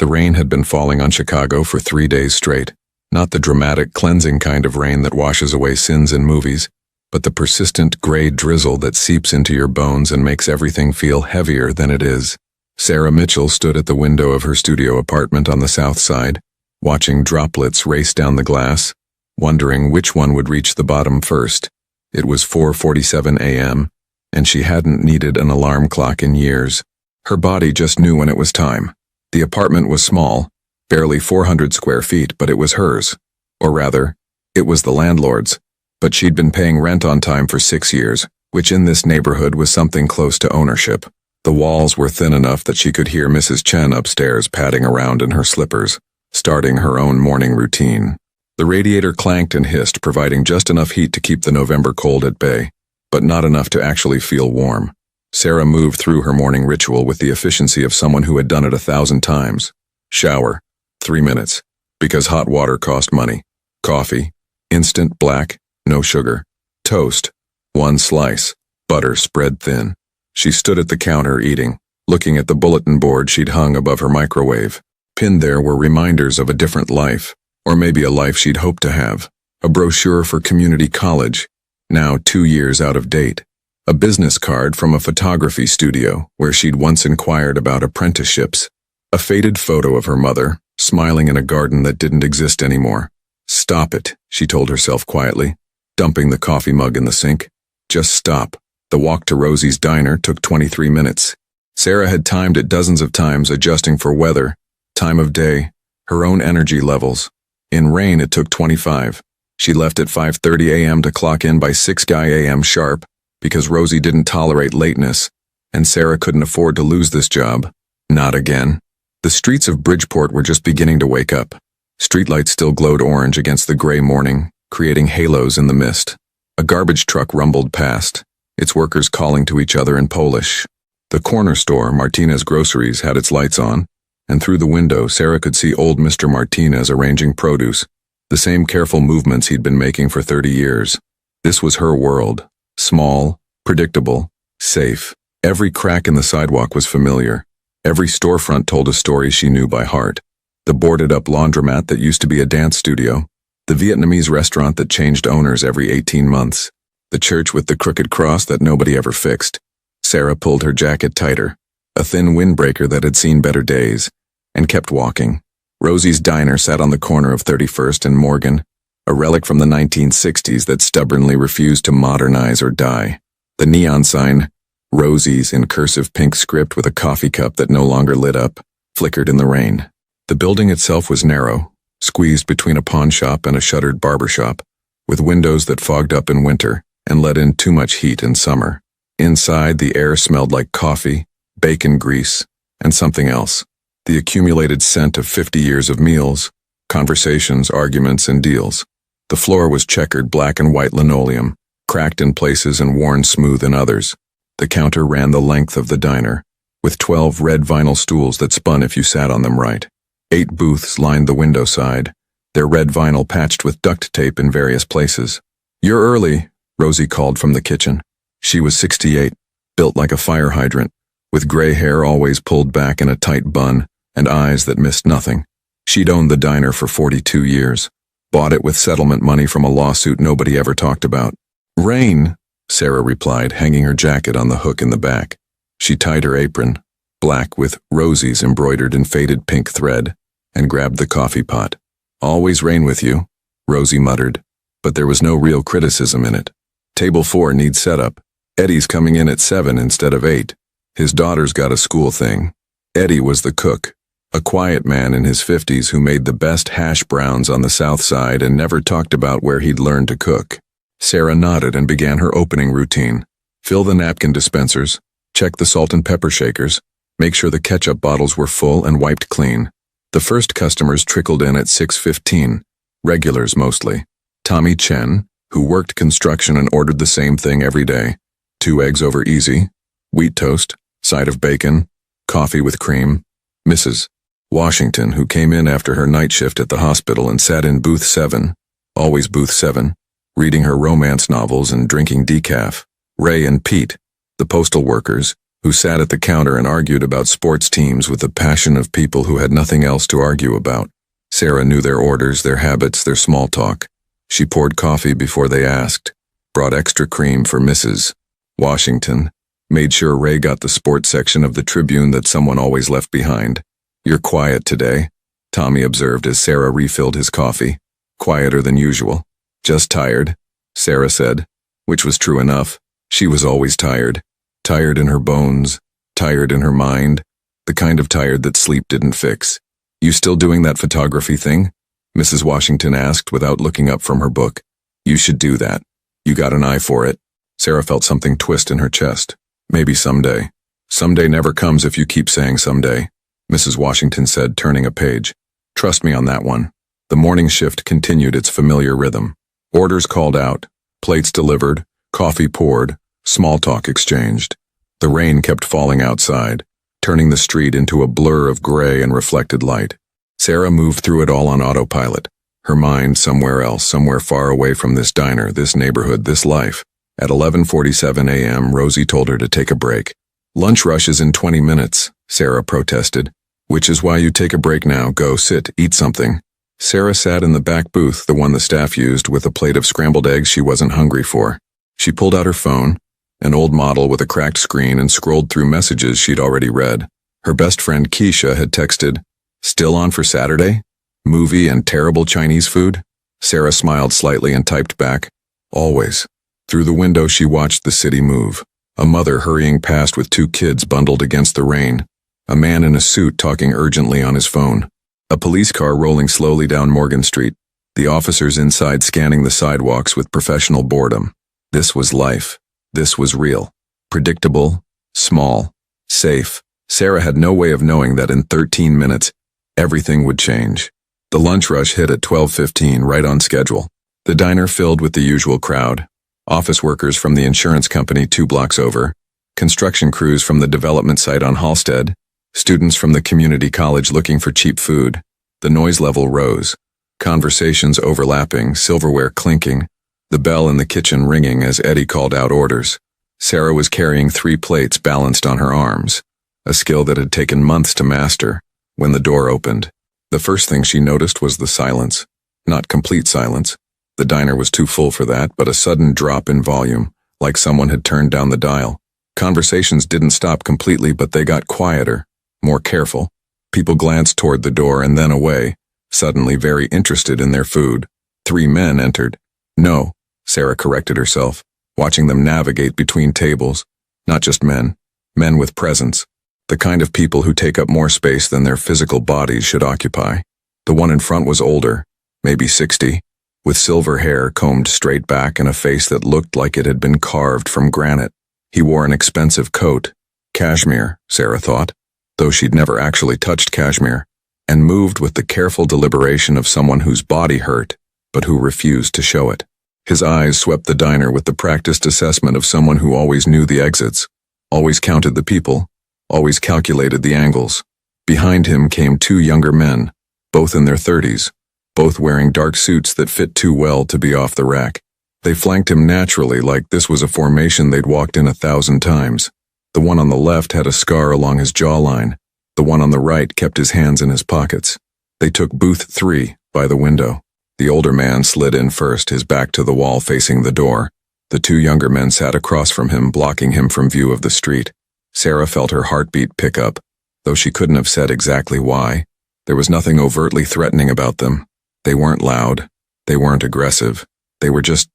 The rain had been falling on Chicago for 3 days straight. Not the dramatic, cleansing kind of rain that washes away sins in movies, but the persistent gray drizzle that seeps into your bones and makes everything feel heavier than it is. Sarah Mitchell stood at the window of her studio apartment on the south side, watching droplets race down the glass, wondering which one would reach the bottom first. It was 4:47 a.m., and she hadn't needed an alarm clock in years. Her body just knew when it was time. The apartment was small, barely 400 square feet, but it was hers. Or rather, it was the landlord's. But she'd been paying rent on time for 6 years, which in this neighborhood was something close to ownership. The walls were thin enough that she could hear Mrs. Chen upstairs padding around in her slippers, starting her own morning routine. The radiator clanked and hissed, providing just enough heat to keep the November cold at bay, but not enough to actually feel warm. Sarah moved through her morning ritual with the efficiency of someone who had done it 1,000 times. Shower, 3 minutes, because hot water cost money. Coffee, instant black, no sugar. Toast, 1 slice, butter spread thin. She stood at the counter eating, looking at the bulletin board she'd hung above her microwave. Pinned there were reminders of a different life, or maybe a life she'd hoped to have. A brochure for community college, now 2 years out of date. A business card from a photography studio where she'd once inquired about apprenticeships. A faded photo of her mother, smiling in a garden that didn't exist anymore. Stop it, she told herself quietly, dumping the coffee mug in the sink. Just stop. The walk to Rosie's diner took 23 minutes. Sarah had timed it dozens of times, adjusting for weather, time of day, her own energy levels. In rain, it took 25. She left at 5:30 a.m. to clock in by 6 a.m. sharp, because Rosie didn't tolerate lateness, and Sarah couldn't afford to lose this job. Not again. The streets of Bridgeport were just beginning to wake up. Streetlights still glowed orange against the gray morning, creating halos in the mist. A garbage truck rumbled past, its workers calling to each other in Polish. The corner store, Martinez Groceries, had its lights on, and through the window Sarah could see old Mr. Martinez arranging produce, the same careful movements he'd been making for 30 years. This was her world. Small, predictable, safe. Every crack in the sidewalk was familiar. Every storefront told a story she knew by heart. The boarded-up laundromat that used to be a dance studio. The Vietnamese restaurant that changed owners every 18 months. The church with the crooked cross that nobody ever fixed. Sarah pulled her jacket tighter, a thin windbreaker that had seen better days, and kept walking. Rosie's diner sat on the corner of 31st and Morgan, a relic from the 1960s that stubbornly refused to modernize or die. The neon sign, Rosie's in cursive pink script with a coffee cup that no longer lit up, flickered in the rain. The building itself was narrow, squeezed between a pawn shop and a shuttered barber shop, with windows that fogged up in winter and let in too much heat in summer. Inside, the air smelled like coffee, bacon grease, and something else. The accumulated scent of 50 years of meals, conversations, arguments, and deals. The floor was checkered black and white linoleum, cracked in places and worn smooth in others. The counter ran the length of the diner, with 12 red vinyl stools that spun if you sat on them right. 8 booths lined the window side, their red vinyl patched with duct tape in various places. "You're early," Rosie called from the kitchen. She was 68, built like a fire hydrant, with gray hair always pulled back in a tight bun and eyes that missed nothing. She'd owned the diner for 42 years, bought it with settlement money from a lawsuit nobody ever talked about. "Rain," Sarah replied, hanging her jacket on the hook in the back. She tied her apron, black with Rosie's embroidered in faded pink thread, and grabbed the coffee pot. "Always rain with you," Rosie muttered, but there was no real criticism in it. "Table 4 needs setup. Eddie's coming in at 7 instead of 8. His daughter's got a school thing." Eddie was the cook, a quiet man in his 50s who made the best hash browns on the south side and never talked about where he'd learned to cook. Sarah nodded and began her opening routine. Fill the napkin dispensers, check the salt and pepper shakers, make sure the ketchup bottles were full and wiped clean. The first customers trickled in at 6:15, regulars mostly. Tommy Chen, who worked construction and ordered the same thing every day. 2 eggs over easy, wheat toast, side of bacon, coffee with cream. Mrs. Washington, who came in after her night shift at the hospital and sat in booth 7, always booth 7, reading her romance novels and drinking decaf. Ray and Pete, the postal workers, who sat at the counter and argued about sports teams with the passion of people who had nothing else to argue about. Sarah knew their orders, their habits, their small talk. She poured coffee before they asked, brought extra cream for Mrs. Washington, made sure Ray got the sports section of the Tribune that someone always left behind. "You're quiet today," Tommy observed as Sarah refilled his coffee. "Quieter than usual." "Just tired," Sarah said, which was true enough. She was always tired. Tired in her bones, tired in her mind, the kind of tired that sleep didn't fix. "You still doing that photography thing?" Mrs. Washington asked without looking up from her book. "You should do that. You got an eye for it." Sarah felt something twist in her chest. "Maybe someday." "Someday never comes if you keep saying someday," Mrs. Washington said, turning a page. "Trust me on that one." The morning shift continued its familiar rhythm. Orders called out, plates delivered, coffee poured, small talk exchanged. The rain kept falling outside, turning the street into a blur of gray and reflected light. Sarah moved through it all on autopilot, her mind somewhere else, somewhere far away from this diner, this neighborhood, this life. At 11:47 a.m., Rosie told her to take a break. "Lunch rush is in 20 minutes, Sarah protested. "Which is why you take a break now. Go, sit, eat something." Sarah sat in the back booth, the one the staff used, with a plate of scrambled eggs she wasn't hungry for. She pulled out her phone, an old model with a cracked screen, and scrolled through messages she'd already read. Her best friend Keisha had texted, "Still on for Saturday? Movie and terrible Chinese food?" Sarah smiled slightly and typed back, "Always." Through the window she watched the city move. A mother hurrying past with 2 kids bundled against the rain. A man in a suit talking urgently on his phone. A police car rolling slowly down Morgan Street. The officers inside scanning the sidewalks with professional boredom. This was life. This was real. Predictable, small, safe. Sarah had no way of knowing that in 13 minutes, everything would change. The lunch rush hit at 12:15, right on schedule. The diner filled with the usual crowd. Office workers from the insurance company 2 blocks over. Construction crews from the development site on Halsted. Students from the community college looking for cheap food. The noise level rose. Conversations overlapping, silverware clinking, the bell in the kitchen ringing as Eddie called out orders. Sarah was carrying 3 plates balanced on her arms, a skill that had taken months to master. When the door opened, the first thing she noticed was the silence. Not complete silence. The diner was too full for that, but a sudden drop in volume, like someone had turned down the dial. Conversations didn't stop completely, but they got quieter, more careful. People glanced toward the door and then away, suddenly very interested in their food. 3 men entered. No, Sarah corrected herself, watching them navigate between tables. Not just men. Men with presence. The kind of people who take up more space than their physical bodies should occupy. The one in front was older, maybe 60, with silver hair combed straight back and a face that looked like it had been carved from granite. He wore an expensive coat. Cashmere, Sarah thought, though she'd never actually touched cashmere, and moved with the careful deliberation of someone whose body hurt, but who refused to show it. His eyes swept the diner with the practiced assessment of someone who always knew the exits, always counted the people, always calculated the angles. Behind him came 2 younger men, both in their 30s, both wearing dark suits that fit too well to be off the rack. They flanked him naturally, like this was a formation they'd walked in 1,000 times. The one on the left had a scar along his jawline. The one on the right kept his hands in his pockets. They took booth 3 by the window. The older man slid in first, his back to the wall facing the door. The 2 younger men sat across from him, blocking him from view of the street. Sarah felt her heartbeat pick up, though she couldn't have said exactly why. There was nothing overtly threatening about them. They weren't loud. They weren't aggressive. They were just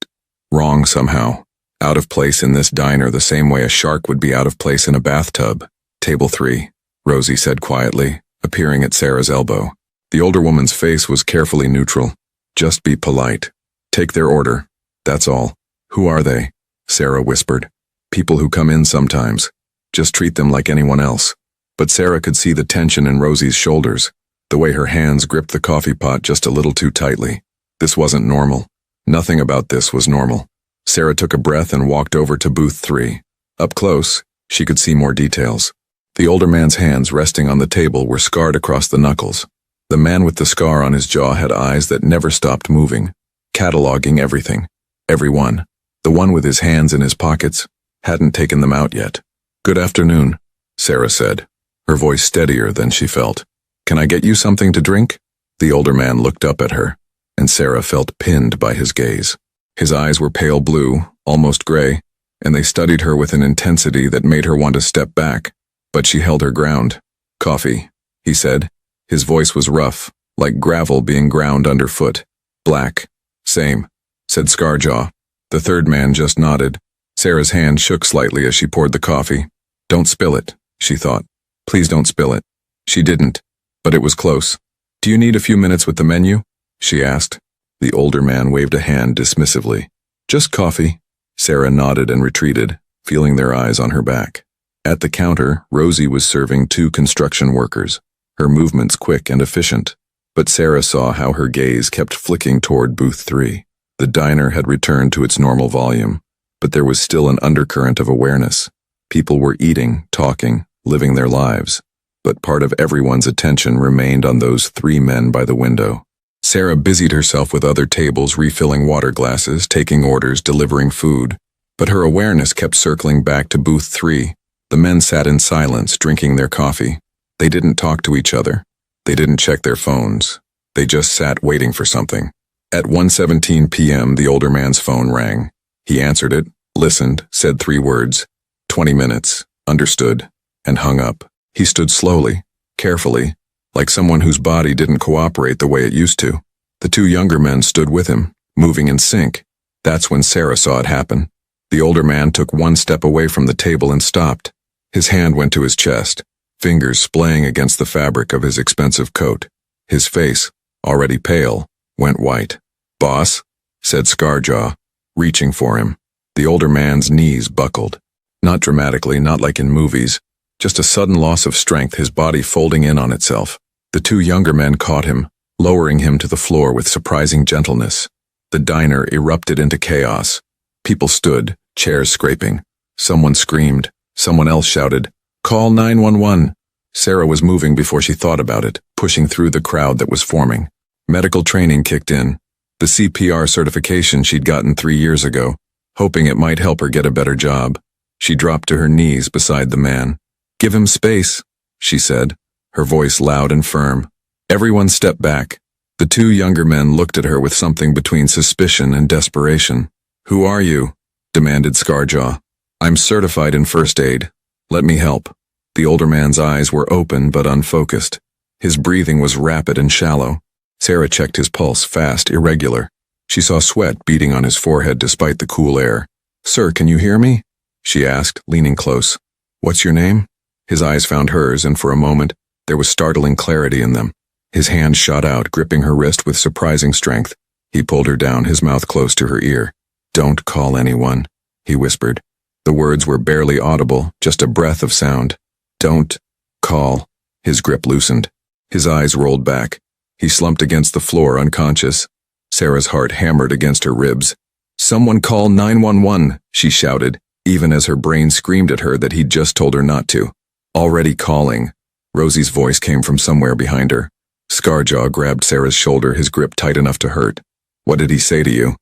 wrong somehow. Out of place in this diner the same way a shark would be out of place in a bathtub. "Table 3, Rosie said quietly, appearing at Sarah's elbow. The older woman's face was carefully neutral. "Just be polite. Take their order. That's all." "Who are they?" Sarah whispered. "People who come in sometimes. Just treat them like anyone else." But Sarah could see the tension in Rosie's shoulders, the way her hands gripped the coffee pot just a little too tightly. This wasn't normal. Nothing about this was normal. Sarah took a breath and walked over to booth 3. Up close, she could see more details. The older man's hands resting on the table were scarred across the knuckles. The man with the scar on his jaw had eyes that never stopped moving, cataloging everything, everyone. The one with his hands in his pockets hadn't taken them out yet. Good afternoon, Sarah said, her voice steadier than she felt. Can I get you something to drink? The older man looked up at her, and Sarah felt pinned by his gaze. His eyes were pale blue, almost gray, and they studied her with an intensity that made her want to step back, but she held her ground. Coffee, he said. His voice was rough, like gravel being ground underfoot. Black. Same, said Scarjaw. The third man just nodded. Sarah's hand shook slightly as she poured the coffee. Don't spill it, she thought. Please don't spill it. She didn't, but it was close. Do you need a few minutes with the menu? She asked. The older man waved a hand dismissively. Just coffee. Sarah nodded and retreated, feeling their eyes on her back. At the counter, Rosie was serving 2 construction workers, her movements quick and efficient. But Sarah saw how her gaze kept flicking toward booth 3. The diner had returned to its normal volume, but there was still an undercurrent of awareness. People were eating, talking, living their lives, but part of everyone's attention remained on those 3 men by the window. Sarah busied herself with other tables, refilling water glasses, taking orders, delivering food, but her awareness kept circling back to booth 3. The men sat in silence, drinking their coffee. They didn't talk to each other. They didn't check their phones. They just sat waiting for something. At 1:17 p.m., the older man's phone rang. He answered it, listened, said 3 words, 20 minutes, understood, and hung up. He stood slowly, carefully, like someone whose body didn't cooperate the way it used to. The 2 younger men stood with him, moving in sync. That's when Sarah saw it happen. The older man took 1 step away from the table and stopped. His hand went to his chest, fingers splaying against the fabric of his expensive coat. His face, already pale, went white. Boss, said Scarjaw, reaching for him. The older man's knees buckled. Not dramatically, not like in movies, just a sudden loss of strength, his body folding in on itself. The 2 younger men caught him, lowering him to the floor with surprising gentleness. The diner erupted into chaos. People stood, chairs scraping. Someone screamed. Someone else shouted, "Call 911." Sarah was moving before she thought about it, pushing through the crowd that was forming. Medical training kicked in. The CPR certification she'd gotten 3 years ago, hoping it might help her get a better job. She dropped to her knees beside the man. "Give him space," she said, her voice loud and firm. Everyone stepped back. The 2 younger men looked at her with something between suspicion and desperation. "Who are you?" demanded Scarjaw. "I'm certified in first aid. Let me help." The older man's eyes were open but unfocused. His breathing was rapid and shallow. Sarah checked his pulse, fast, irregular. She saw sweat beading on his forehead despite the cool air. "Sir, can you hear me?" she asked, leaning close. "What's your name?" His eyes found hers, and for a moment, there was startling clarity in them. His hand shot out, gripping her wrist with surprising strength. He pulled her down, his mouth close to her ear. "Don't call anyone," he whispered. The words were barely audible, just a breath of sound. "Don't call." His grip loosened. His eyes rolled back. He slumped against the floor, unconscious. Sarah's heart hammered against her ribs. "Someone call 911, she shouted, even as her brain screamed at her that he'd just told her not to. "Already calling." Rosie's voice came from somewhere behind her. Scarjaw grabbed Sarah's shoulder, his grip tight enough to hurt. "What did he say to you?"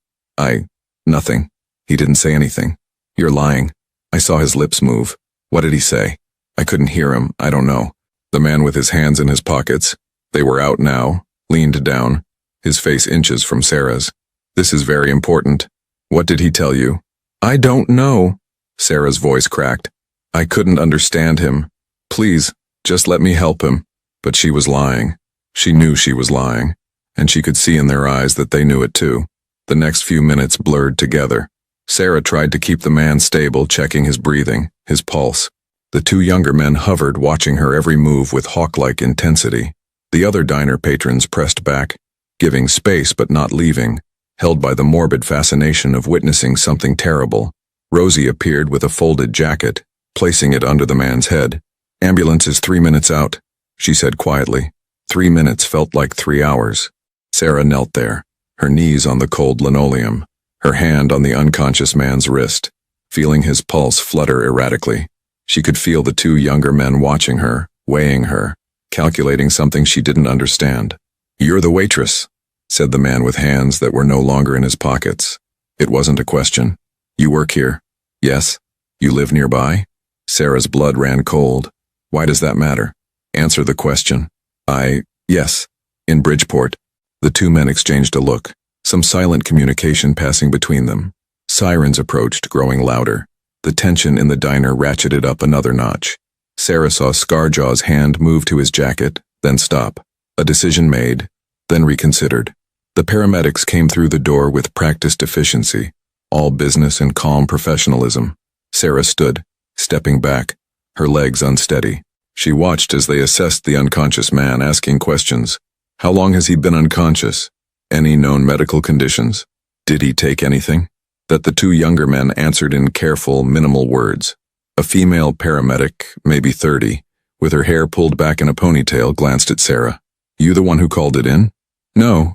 Nothing. He didn't say anything." "You're lying." I saw his lips move. "What did he say?" "I couldn't hear him, I don't know." The man with his hands in his pockets, they were out now, leaned down, his face inches from Sarah's. "This is very important. What did he tell you?" "I don't know." Sarah's voice cracked. "I couldn't understand him. Please, just let me help him." But she was lying. She knew she was lying, and she could see in their eyes that they knew it too. The next few minutes blurred together. Sarah tried to keep the man stable, checking his breathing, his pulse. The 2 younger men hovered, watching her every move with hawk-like intensity. The other diner patrons pressed back, giving space but not leaving, held by the morbid fascination of witnessing something terrible. Rosie appeared with a folded jacket, placing it under the man's head. "Ambulance is 3 minutes out," she said quietly. 3 minutes felt like 3 hours. Sarah knelt there, her knees on the cold linoleum, her hand on the unconscious man's wrist, feeling his pulse flutter erratically. She could feel the 2 younger men watching her, weighing her, calculating something she didn't understand. "You're the waitress," said the man with hands that were no longer in his pockets. It wasn't a question. "You work here?" "Yes." "You live nearby?" Sarah's blood ran cold. Why does that matter? Answer the question. Yes. In Bridgeport. The two men exchanged a look, some silent communication passing between them. Sirens approached, growing louder. The tension in the diner ratcheted up another notch. Sarah saw Scarjaw's hand move to his jacket, then stop. A decision made, then reconsidered. The paramedics came through the door with practiced efficiency, all business and calm professionalism. Sarah stood, stepping back, her legs unsteady. She watched as they assessed the unconscious man, asking questions. How long has he been unconscious? Any known medical conditions? Did he take anything? That the two younger men answered in careful, minimal words. A female paramedic, maybe 30, with her hair pulled back in a ponytail, glanced at Sarah. You the one who called it in? No,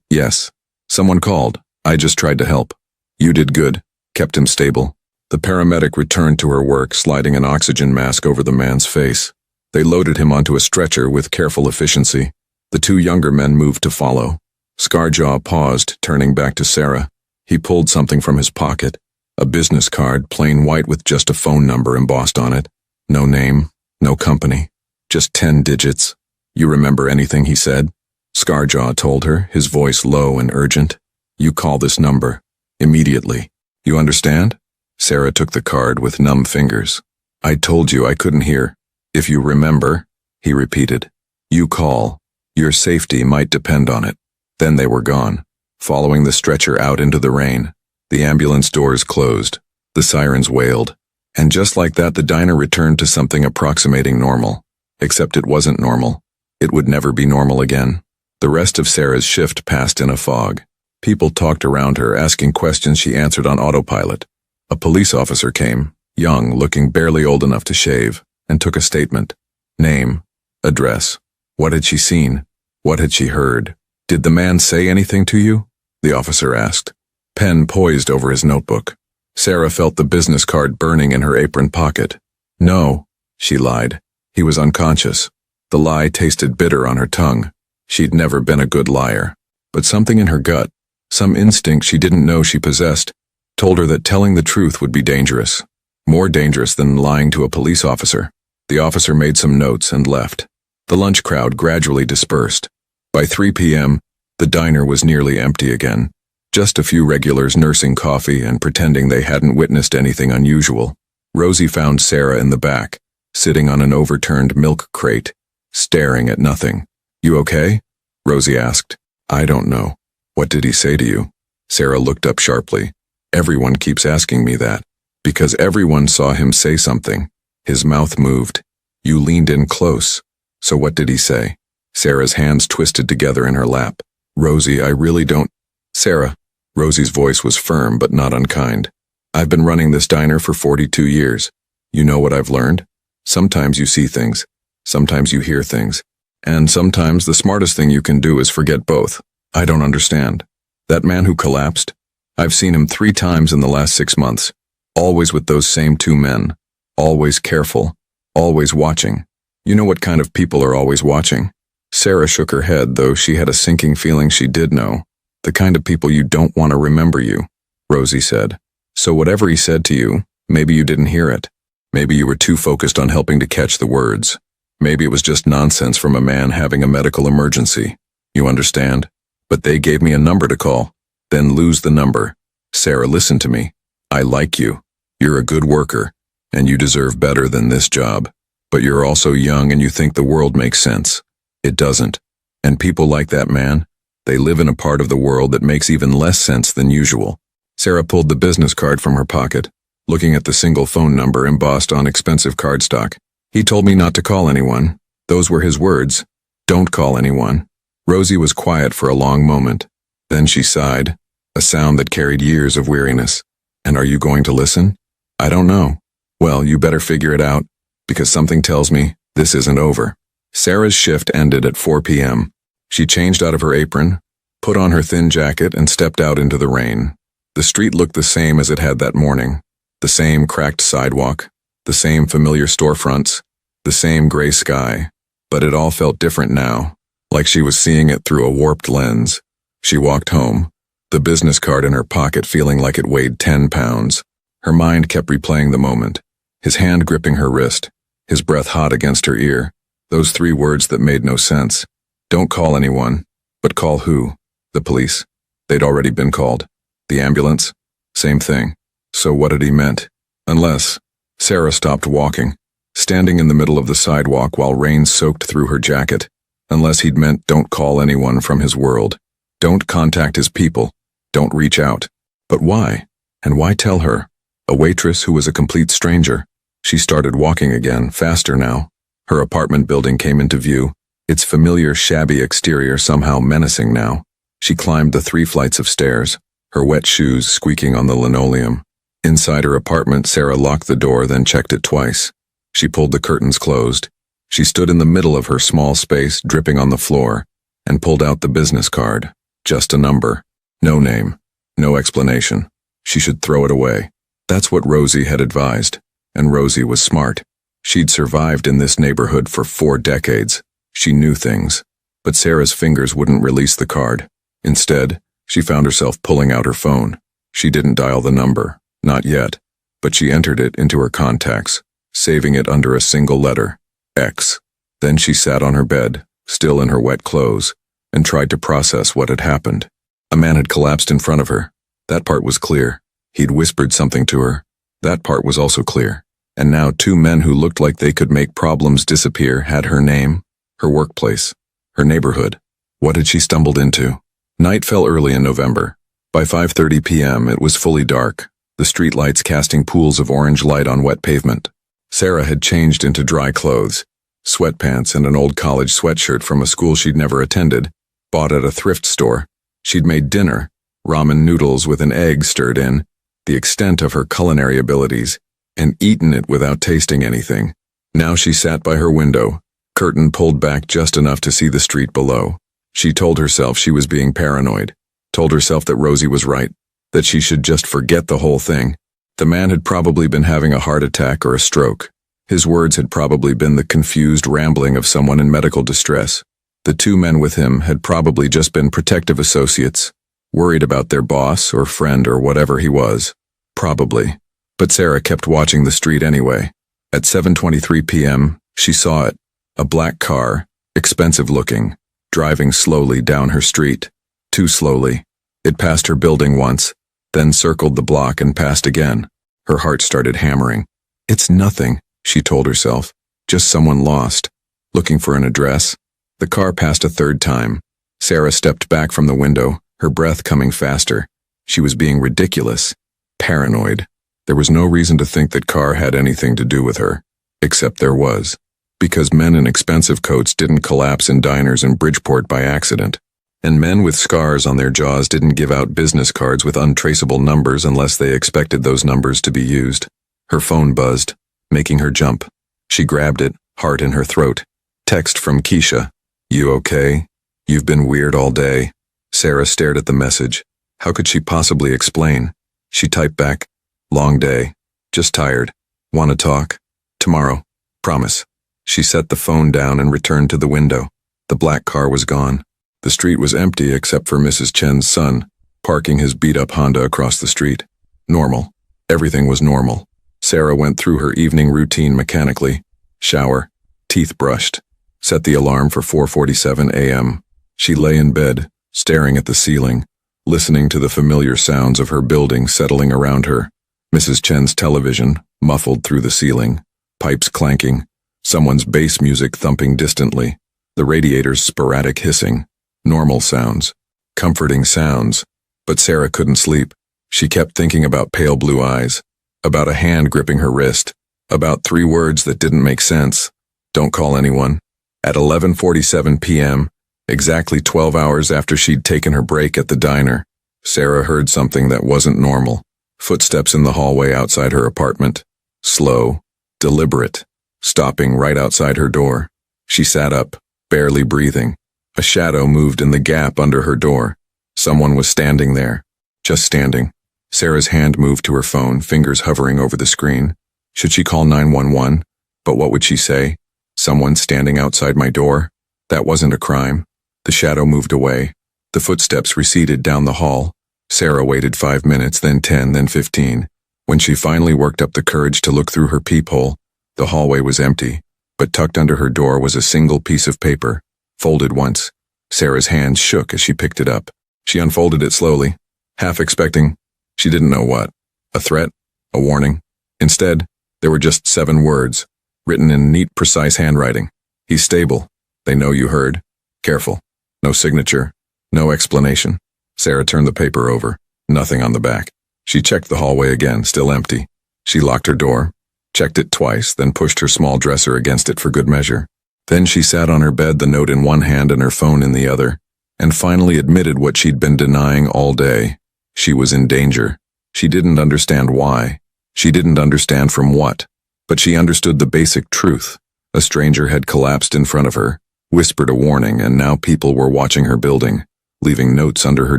yes. Someone called. I just tried to help. You did good. Kept him stable. The paramedic returned to her work, sliding an oxygen mask over the man's face. They loaded him onto a stretcher with careful efficiency. The two younger men moved to follow. Scarjaw paused, turning back to Sarah. He pulled something from his pocket. A business card, plain white with just a phone number embossed on it. No name, no company. Just 10 digits. You remember anything he said? Scarjaw told her, his voice low and urgent. You call this number. Immediately. You understand? Sarah took the card with numb fingers. I told you I couldn't hear. If you remember, he repeated. You call. Your safety might depend on it. Then they were gone, following the stretcher out into the rain. The ambulance doors closed. The sirens wailed. And just like that, the diner returned to something approximating normal. Except it wasn't normal. It would never be normal again. The rest of Sarah's shift passed in a fog. People talked around her, asking questions she answered on autopilot. A police officer came, young, looking barely old enough to shave, and took a statement. Name, address. What had she seen? What had she heard? Did the man say anything to you? The officer asked. Pen poised over his notebook. Sarah felt the business card burning in her apron pocket. No, she lied. He was unconscious. The lie tasted bitter on her tongue. She'd never been a good liar. But something in her gut, some instinct she didn't know she possessed, told her that telling the truth would be dangerous. More dangerous than lying to a police officer. The officer made some notes and left. The lunch crowd gradually dispersed. By 3 p.m., the diner was nearly empty again. Just a few regulars nursing coffee and pretending they hadn't witnessed anything unusual. Rosie found Sarah in the back, sitting on an overturned milk crate, staring at nothing. You okay? Rosie asked. I don't know. What did he say to you? Sarah looked up sharply. Everyone keeps asking me that. Because everyone saw him say something. His mouth moved. You leaned in close. So what did he say? Sarah's hands twisted together in her lap. Rosie, I really don't... Sarah. Rosie's voice was firm but not unkind. I've been running this diner for 42 years. You know what I've learned? Sometimes you see things. Sometimes you hear things. And sometimes the smartest thing you can do is forget both. I don't understand. That man who collapsed? I've seen him 3 times in the last 6 months. Always with those same 2 men. Always careful. Always watching. You know what kind of people are always watching? Sarah shook her head, though she had a sinking feeling she did know. The kind of people you don't want to remember you, Rosie said. So whatever he said to you, maybe you didn't hear it. Maybe you were too focused on helping to catch the words. Maybe it was just nonsense from a man having a medical emergency. You understand? But they gave me a number to call. Then lose the number. Sarah, listen to me. I like you. You're a good worker, and you deserve better than this job. But you're also young and you think the world makes sense. It doesn't. And people like that man, they live in a part of the world that makes even less sense than usual. Sarah pulled the business card from her pocket, looking at the single phone number embossed on expensive cardstock. He told me not to call anyone. Those were his words. Don't call anyone. Rosie was quiet for a long moment. Then she sighed, a sound that carried years of weariness. And are you going to listen? I don't know. Well, you better figure it out, because something tells me this isn't over. Sarah's shift ended at 4 p.m. She changed out of her apron, put on her thin jacket, and stepped out into the rain. The street looked the same as it had that morning. The same cracked sidewalk, the same familiar storefronts, the same gray sky. But it all felt different now, like she was seeing it through a warped lens. She walked home, the business card in her pocket feeling like it weighed 10 pounds. Her mind kept replaying the moment. his hand gripping her wrist, his breath hot against her ear. Those 3 words that made no sense. Don't call anyone. But call who? The police. They'd already been called. The ambulance? Same thing. So what had he meant? Unless... Sarah stopped walking, standing in the middle of the sidewalk while rain soaked through her jacket. Unless he'd meant don't call anyone from his world. Don't contact his people. Don't reach out. But why? And why tell her? A waitress who was a complete stranger. She started walking again, faster now. Her apartment building came into view, its familiar shabby exterior somehow menacing now. She climbed the 3 flights of stairs, her wet shoes squeaking on the linoleum. Inside her apartment, Sarah locked the door, then checked it twice. She pulled the curtains closed. She stood in the middle of her small space, dripping on the floor, and pulled out the business card. Just a number. No name. No explanation. She should throw it away. That's what Rosie had advised. And Rosie was smart. She'd survived in this neighborhood for 4 decades. She knew things. But Sarah's fingers wouldn't release the card. Instead, she found herself pulling out her phone. She didn't dial the number. Not yet. But she entered it into her contacts, saving it under a single letter. X. Then she sat on her bed, still in her wet clothes, and tried to process what had happened. A man had collapsed in front of her. That part was clear. He'd whispered something to her. That part was also clear. And now 2 men who looked like they could make problems disappear had her name, her workplace, her neighborhood. What had she stumbled into? Night fell early in November. By 5:30 p.m. it was fully dark, the streetlights casting pools of orange light on wet pavement. Sarah had changed into dry clothes, sweatpants and an old college sweatshirt from a school she'd never attended, bought at a thrift store. She'd made dinner, ramen noodles with an egg stirred in, the extent of her culinary abilities, and eaten it without tasting anything. Now she sat by her window, curtain pulled back just enough to see the street below. She told herself she was being paranoid, told herself that Rosie was right, that she should just forget the whole thing. The man had probably been having a heart attack or a stroke. His words had probably been the confused rambling of someone in medical distress. The 2 men with him had probably just been protective associates, worried about their boss or friend or whatever he was. Probably. But Sarah kept watching the street anyway. At 7:23 p.m., she saw it. A black car, expensive looking, driving slowly down her street. Too slowly. It passed her building once, then circled the block and passed again. Her heart started hammering. It's nothing, she told herself. Just someone lost. Looking for an address. The car passed a 3rd time. Sarah stepped back from the window, her breath coming faster. She was being ridiculous. Paranoid. There was no reason to think that car had anything to do with her. Except there was. Because men in expensive coats didn't collapse in diners in Bridgeport by accident. And men with scars on their jaws didn't give out business cards with untraceable numbers unless they expected those numbers to be used. Her phone buzzed, making her jump. She grabbed it, heart in her throat. Text from Keisha. You okay? You've been weird all day. Sarah stared at the message. How could she possibly explain? She typed back. Long day. Just tired. Wanna talk? Tomorrow. Promise. She set the phone down and returned to the window. The black car was gone. The street was empty except for Mrs. Chen's son, parking his beat-up Honda across the street. Normal. Everything was normal. Sarah went through her evening routine mechanically. Shower. Teeth brushed. Set the alarm for 4:47 a.m. She lay in bed, staring at the ceiling, listening to the familiar sounds of her building settling around her. Mrs. Chen's television, muffled through the ceiling. Pipes clanking. Someone's bass music thumping distantly. The radiator's sporadic hissing. Normal sounds. Comforting sounds. But Sarah couldn't sleep. She kept thinking about pale blue eyes. About a hand gripping her wrist. About 3 words that didn't make sense. Don't call anyone. At 11:47 p.m., exactly 12 hours after she'd taken her break at the diner, Sarah heard something that wasn't normal. Footsteps in the hallway outside her apartment. Slow. Deliberate. Stopping right outside her door. She sat up, barely breathing. A shadow moved in the gap under her door. Someone was standing there. Just standing. Sarah's hand moved to her phone, fingers hovering over the screen. Should she call 911? But what would she say? Someone standing outside my door? That wasn't a crime. The shadow moved away. The footsteps receded down the hall. Sarah waited 5 minutes, then 10, then 15. When she finally worked up the courage to look through her peephole, the hallway was empty, but tucked under her door was a single piece of paper, folded once. Sarah's hands shook as she picked it up. She unfolded it slowly, half expecting, she didn't know what, a threat, a warning. Instead, there were just 7 words, written in neat, precise handwriting. He's stable. They know you heard. Careful. No signature. No explanation. Sarah turned the paper over. Nothing on the back. She checked the hallway again, still empty. She locked her door, checked it twice, then pushed her small dresser against it for good measure. Then she sat on her bed, the note in one hand and her phone in the other, and finally admitted what she'd been denying all day. She was in danger. She didn't understand why. She didn't understand from what. But she understood the basic truth. A stranger had collapsed in front of her, whispered a warning, and now people were watching her building, leaving notes under her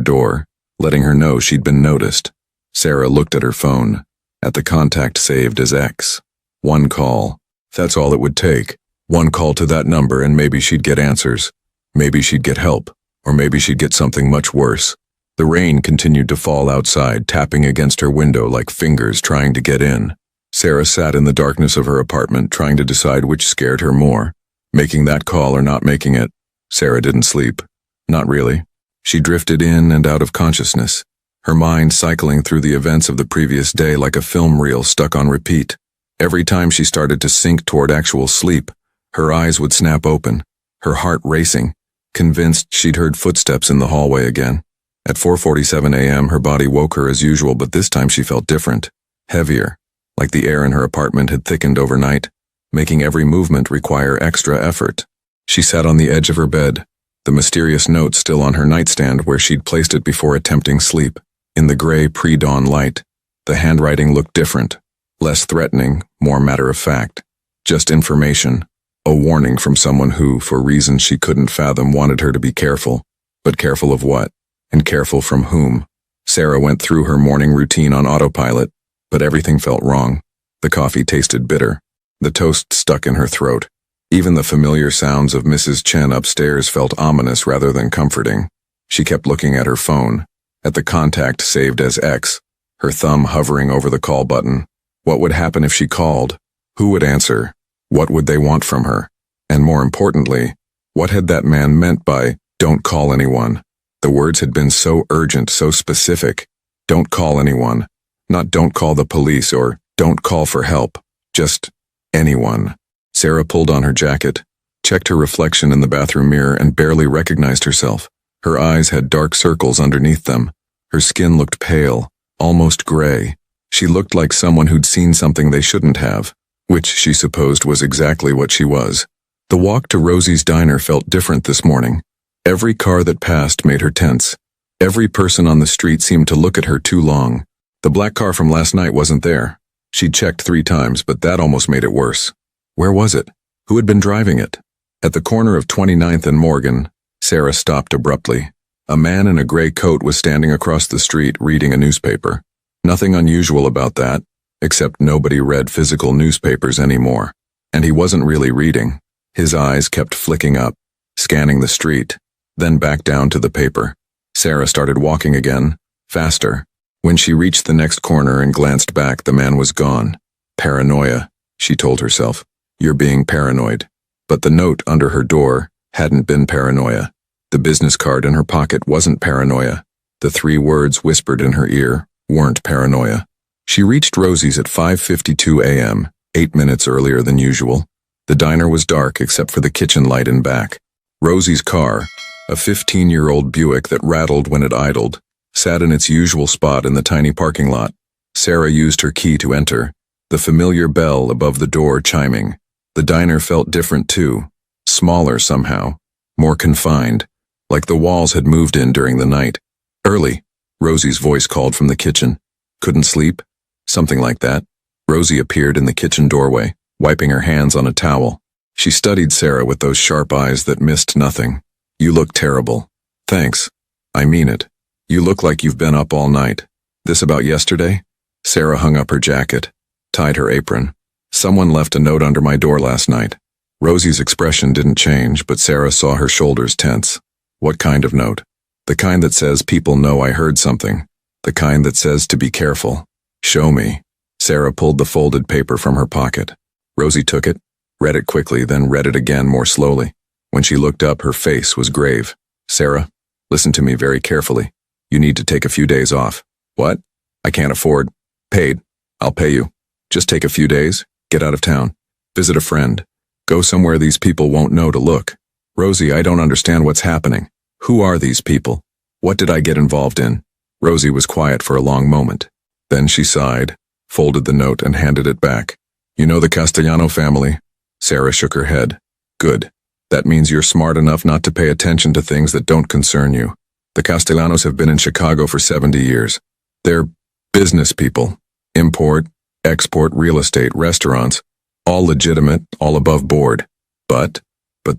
door, letting her know she'd been noticed. Sarah looked at her phone, at the contact saved as X. 1 call. That's all it would take. 1 call to that number and maybe she'd get answers. Maybe she'd get help. Or maybe she'd get something much worse. The rain continued to fall outside, tapping against her window like fingers trying to get in. Sarah sat in the darkness of her apartment, trying to decide which scared her more, making that call or not making it. Sarah didn't sleep. Not really. She drifted in and out of consciousness, her mind cycling through the events of the previous day like a film reel stuck on repeat. Every time she started to sink toward actual sleep, her eyes would snap open, her heart racing, convinced she'd heard footsteps in the hallway again. At 4:47 a.m., her body woke her as usual, but this time she felt different, heavier, like the air in her apartment had thickened overnight, making every movement require extra effort. She sat on the edge of her bed, the mysterious note still on her nightstand where she'd placed it before attempting sleep. In the gray pre-dawn light, the handwriting looked different, less threatening, more matter-of-fact. Just information, a warning from someone who, for reasons she couldn't fathom, wanted her to be careful. But careful of what? And careful from whom? Sarah went through her morning routine on autopilot, but everything felt wrong. The coffee tasted bitter. The toast stuck in her throat. Even the familiar sounds of Mrs. Chen upstairs felt ominous rather than comforting. She kept looking at her phone, at the contact saved as X, her thumb hovering over the call button. What would happen if she called? Who would answer? What would they want from her? And more importantly, what had that man meant by, "Don't call anyone"? The words had been so urgent, so specific. Don't call anyone. Not don't call the police or don't call for help. Just anyone. Sarah pulled on her jacket, checked her reflection in the bathroom mirror, and barely recognized herself. Her eyes had dark circles underneath them. Her skin looked pale, almost gray. She looked like someone who'd seen something they shouldn't have, which she supposed was exactly what she was. The walk to Rosie's diner felt different this morning. Every car that passed made her tense. Every person on the street seemed to look at her too long. The black car from last night wasn't there. She'd checked 3 times, but that almost made it worse. Where was it? Who had been driving it? At the corner of 29th and Morgan, Sarah stopped abruptly. A man in a gray coat was standing across the street reading a newspaper. Nothing unusual about that, except nobody read physical newspapers anymore. And he wasn't really reading. His eyes kept flicking up, scanning the street, then back down to the paper. Sarah started walking again, faster. When she reached the next corner and glanced back, the man was gone. Paranoia, she told herself. You're being paranoid. But the note under her door hadn't been paranoia. The business card in her pocket wasn't paranoia. The 3 words whispered in her ear weren't paranoia. She reached Rosie's at 5:52 a.m., 8 minutes earlier than usual. The diner was dark except for the kitchen light in back. Rosie's car, a 15-year-old Buick that rattled when it idled, sat in its usual spot in the tiny parking lot. Sarah used her key to enter, the familiar bell above the door chiming. The diner felt different too, smaller somehow, more confined, like the walls had moved in during the night. Early, Rosie's voice called from the kitchen. Couldn't sleep? Something like that. Rosie appeared in the kitchen doorway, wiping her hands on a towel. She studied Sarah with those sharp eyes that missed nothing. You look terrible. Thanks. I mean it. You look like you've been up all night. This about yesterday? Sarah hung up her jacket, tied her apron. Someone left a note under my door last night. Rosie's expression didn't change, but Sarah saw her shoulders tense. What kind of note? The kind that says people know I heard something. The kind that says to be careful. Show me. Sarah pulled the folded paper from her pocket. Rosie took it, read it quickly, then read it again more slowly. When she looked up, her face was grave. "Sarah, listen to me very carefully. You need to take a few days off." "What?" "I can't afford." "Paid. I'll pay you. Just take a few days, get out of town, visit a friend, go somewhere these people won't know to look." "Rosie, I don't understand what's happening. Who are these people? What did I get involved in?" Rosie was quiet for a long moment. Then she sighed, folded the note and handed it back. "You know the Castellano family?" Sarah shook her head. "Good. That means you're smart enough not to pay attention to things that don't concern you. The Castellanos have been in Chicago for 70 years. They're business people. Import, export, real estate, restaurants. All legitimate, all above board. But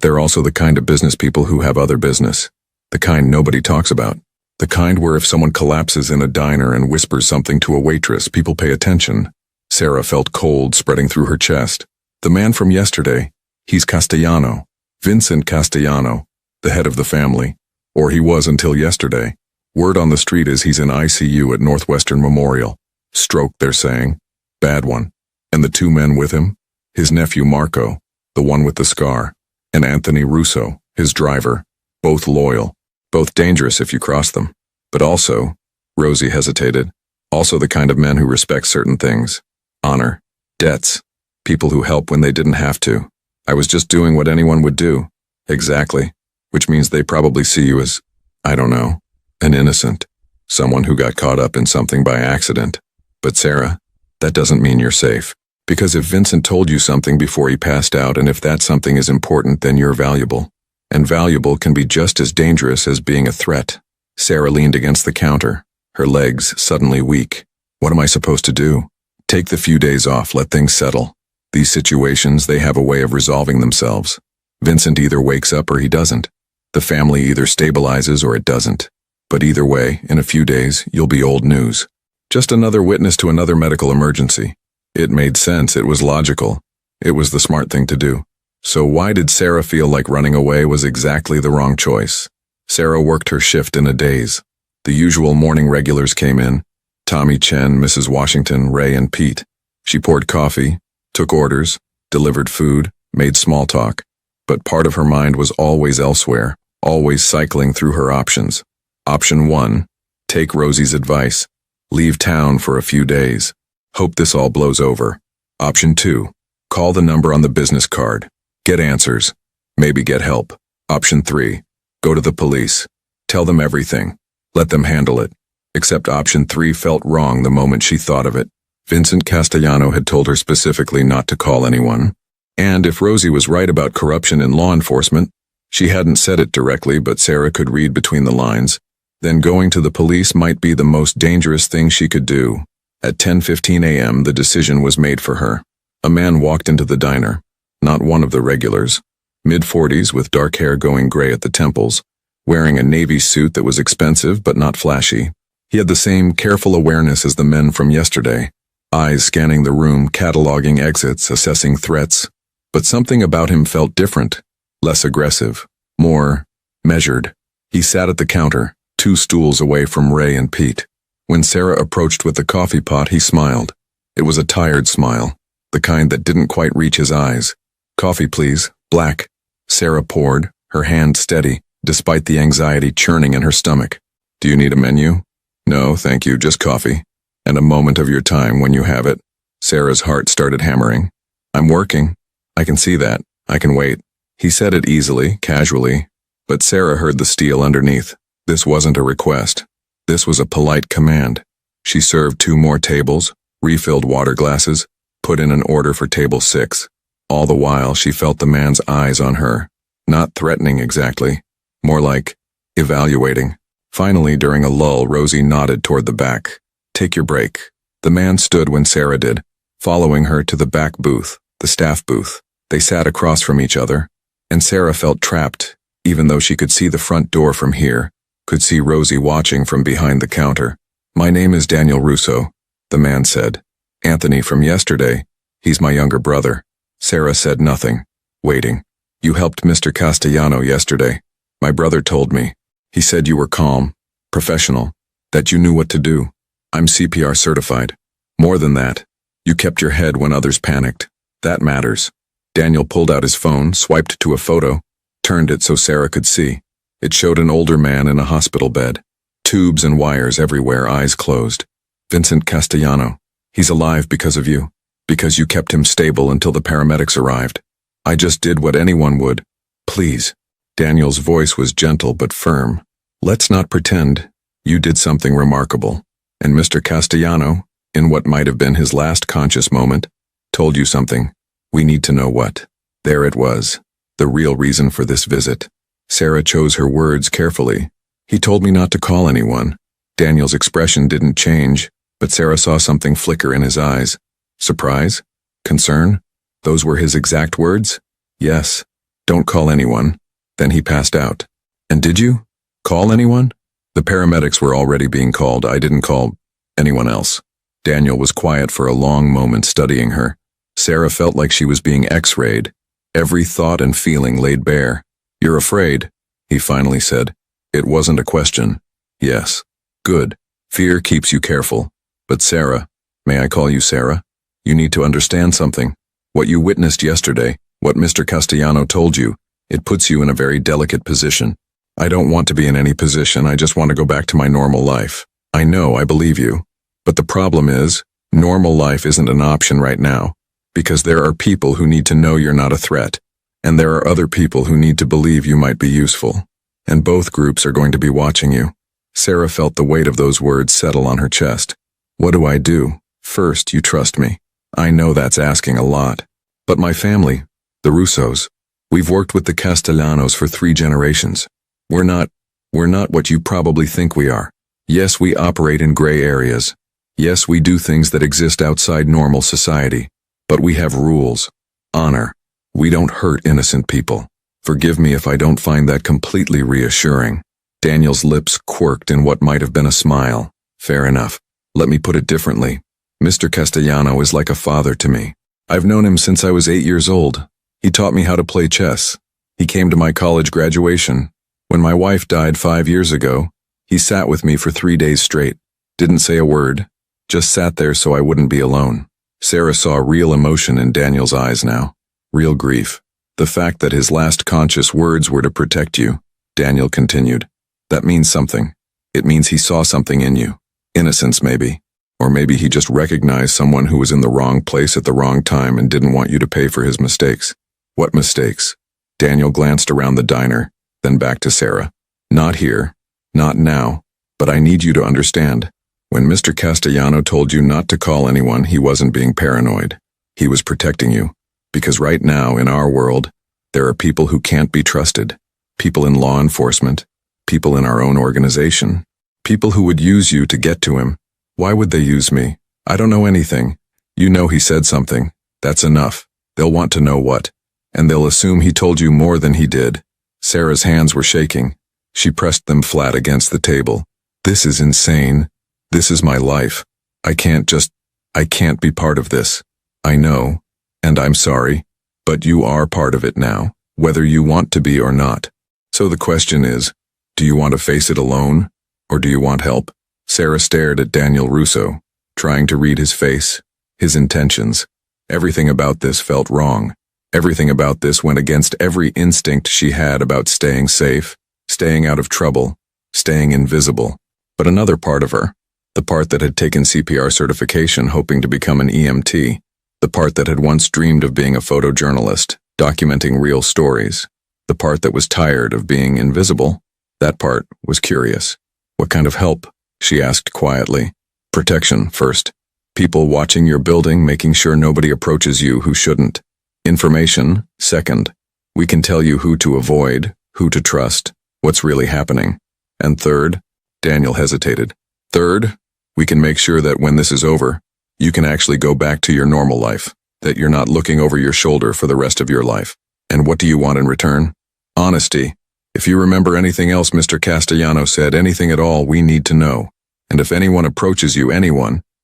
they're also the kind of business people who have other business. The kind nobody talks about. The kind where if someone collapses in a diner and whispers something to a waitress, people pay attention." Sarah felt cold spreading through her chest. "The man from yesterday, he's Castellano. Vincent Castellano, the head of the family. Or he was until yesterday. Word on the street is he's in ICU at Northwestern Memorial. Stroke, they're saying. Bad one. And the two men with him? His nephew Marco, the one with the scar, and Anthony Russo, his driver. Both loyal. Both dangerous if you cross them. But also," Rosie hesitated, "also the kind of men who respect certain things. Honor. Debts. People who help when they didn't have to. I was just doing what anyone would do." "Exactly. Which means they probably see you as, I don't know, an innocent. Someone who got caught up in something by accident. But Sarah, that doesn't mean you're safe. Because if Vincent told you something before he passed out, and if that something is important, then you're valuable. And valuable can be just as dangerous as being a threat." Sarah leaned against the counter, her legs suddenly weak. "What am I supposed to do?" "Take the few days off, let things settle. These situations, they have a way of resolving themselves. Vincent either wakes up or he doesn't. The family either stabilizes or it doesn't. But either way, in a few days, you'll be old news. Just another witness to another medical emergency." It made sense, it was logical. It was the smart thing to do. So why did Sarah feel like running away was exactly the wrong choice? Sarah worked her shift in a daze. The usual morning regulars came in. Tommy Chen, Mrs. Washington, Ray, and Pete. She poured coffee, took orders, delivered food, made small talk. But part of her mind was always elsewhere, always cycling through her options. Option 1, take Rosie's advice. Leave town for a few days. Hope this all blows over. Option 2, call the number on the business card. Get answers. Maybe get help. Option 3, go to the police. Tell them everything. Let them handle it. Except option 3 felt wrong the moment she thought of it. Vincent Castellano had told her specifically not to call anyone. And if Rosie was right about corruption in law enforcement, she hadn't said it directly, but Sarah could read between the lines, then going to the police might be the most dangerous thing she could do. At 10:15 a.m., the decision was made for her. A man walked into the diner. Not one of the regulars. Mid-40s with dark hair going gray at the temples, wearing a navy suit that was expensive but not flashy. He had the same careful awareness as the men from yesterday, eyes scanning the room, cataloging exits, assessing threats. But something about him felt different, less aggressive, more measured. He sat at the counter, 2 stools away from Ray and Pete. When Sarah approached with the coffee pot, he smiled. It was a tired smile, the kind that didn't quite reach his eyes. "Coffee, please, black." Sarah poured, her hand steady, despite the anxiety churning in her stomach. "Do you need a menu?" "No, thank you, just coffee. And a moment of your time when you have it." Sarah's heart started hammering. "I'm working. I can see that. I can wait." He said it easily, casually, but Sarah heard the steel underneath. This wasn't a request. This was a polite command. She served 2 more tables, refilled water glasses, put in an order for table 6. All the while, she felt the man's eyes on her. Not threatening exactly, more like evaluating. Finally, during a lull, Rosie nodded toward the back. "Take your break." The man stood when Sarah did, following her to the back booth, the staff booth. They sat across from each other, and Sarah felt trapped, even though she could see the front door from here, could see Rosie watching from behind the counter. "My name is Daniel Russo," the man said. "Anthony from yesterday. He's my younger brother." Sarah said nothing, waiting. "You helped Mr. Castellano yesterday. My brother told me. He said you were calm, professional, that you knew what to do. I'm CPR certified. More than that, You kept your head when others panicked. That matters. Daniel pulled out his phone, swiped to a photo, turned it so Sarah could see. It showed an older man in a hospital bed. Tubes and wires everywhere, eyes closed. Vincent Castellano. He's alive because of you. Because you kept him stable until the paramedics arrived. I just did what anyone would. Please. Daniel's voice was gentle but firm. Let's not pretend. You did something remarkable. And Mr. Castellano, in what might have been his last conscious moment, told you something. We need to know what. There it was. The real reason for this visit. Sarah chose her words carefully. He told me not to call anyone. Daniel's expression didn't change, but Sarah saw something flicker in his eyes. Surprise? Concern? Those were his exact words? Yes. Don't call anyone. Then he passed out. And did you? Call anyone? The paramedics were already being called. I didn't call anyone else. Daniel was quiet for a long moment, studying her. Sarah felt like she was being x-rayed. Every thought and feeling laid bare. You're afraid, he finally said. It wasn't a question. Yes. Good. Fear keeps you careful. But Sarah, may I call you Sarah? You need to understand something. What you witnessed yesterday, what Mr. Castellano told you, it puts you in a very delicate position. I don't want to be in any position, I just want to go back to my normal life. I know, I believe you. But the problem is, normal life isn't an option right now, because there are people who need to know you're not a threat, and there are other people who need to believe you might be useful. And both groups are going to be watching you. Sarah felt the weight of those words settle on her chest. What do I do? First, you trust me. I know that's asking a lot. But my family, the Russos, we've worked with the Castellanos for 3 generations. We're not what you probably think we are. Yes, we operate in gray areas. Yes, we do things that exist outside normal society. But we have rules. Honor. We don't hurt innocent people. Forgive me if I don't find that completely reassuring. Daniel's lips quirked in what might have been a smile. Fair enough. Let me put it differently. Mr. Castellano is like a father to me. I've known him since I was 8 years old. He taught me how to play chess. He came to my college graduation. When my wife died 5 years ago, he sat with me for 3 days straight. Didn't say a word. Just sat there so I wouldn't be alone. Sarah saw real emotion in Daniel's eyes now. Real grief. The fact that his last conscious words were to protect you. Daniel continued. That means something. It means he saw something in you. Innocence, maybe. Or maybe he just recognized someone who was in the wrong place at the wrong time and didn't want you to pay for his mistakes. What mistakes? Daniel glanced around the diner, then back to Sarah. Not here. Not now. But I need you to understand. When Mr. Castellano told you not to call anyone, he wasn't being paranoid. He was protecting you. Because right now, in our world, there are people who can't be trusted. People in law enforcement. People in our own organization. People who would use you to get to him. Why would they use me? I don't know anything. You know he said something. That's enough. They'll want to know what. And they'll assume he told you more than he did. Sarah's hands were shaking. She pressed them flat against the table. This is insane. This is my life. I can't be part of this. I know. And I'm sorry. But you are part of it now, whether you want to be or not. So the question is, do you want to face it alone? Or do you want help? Sarah stared at Daniel Russo, trying to read his face, his intentions. Everything about this felt wrong. Everything about this went against every instinct she had about staying safe, staying out of trouble, staying invisible. But another part of her, the part that had taken CPR certification hoping to become an EMT, the part that had once dreamed of being a photojournalist, documenting real stories, the part that was tired of being invisible, that part was curious. What kind of help? She asked quietly. Protection first. People watching your building, making sure nobody approaches you who shouldn't. Information second. We can tell you who to avoid, who to trust, what's really happening. And third, Daniel hesitated. Third, we can make sure that when this is over, you can actually go back to your normal life, that you're not looking over your shoulder for the rest of your life. And what do you want in return? Honesty. If you remember anything else Mr. Castellano said, anything at all, we need to know. And if anyone approaches you,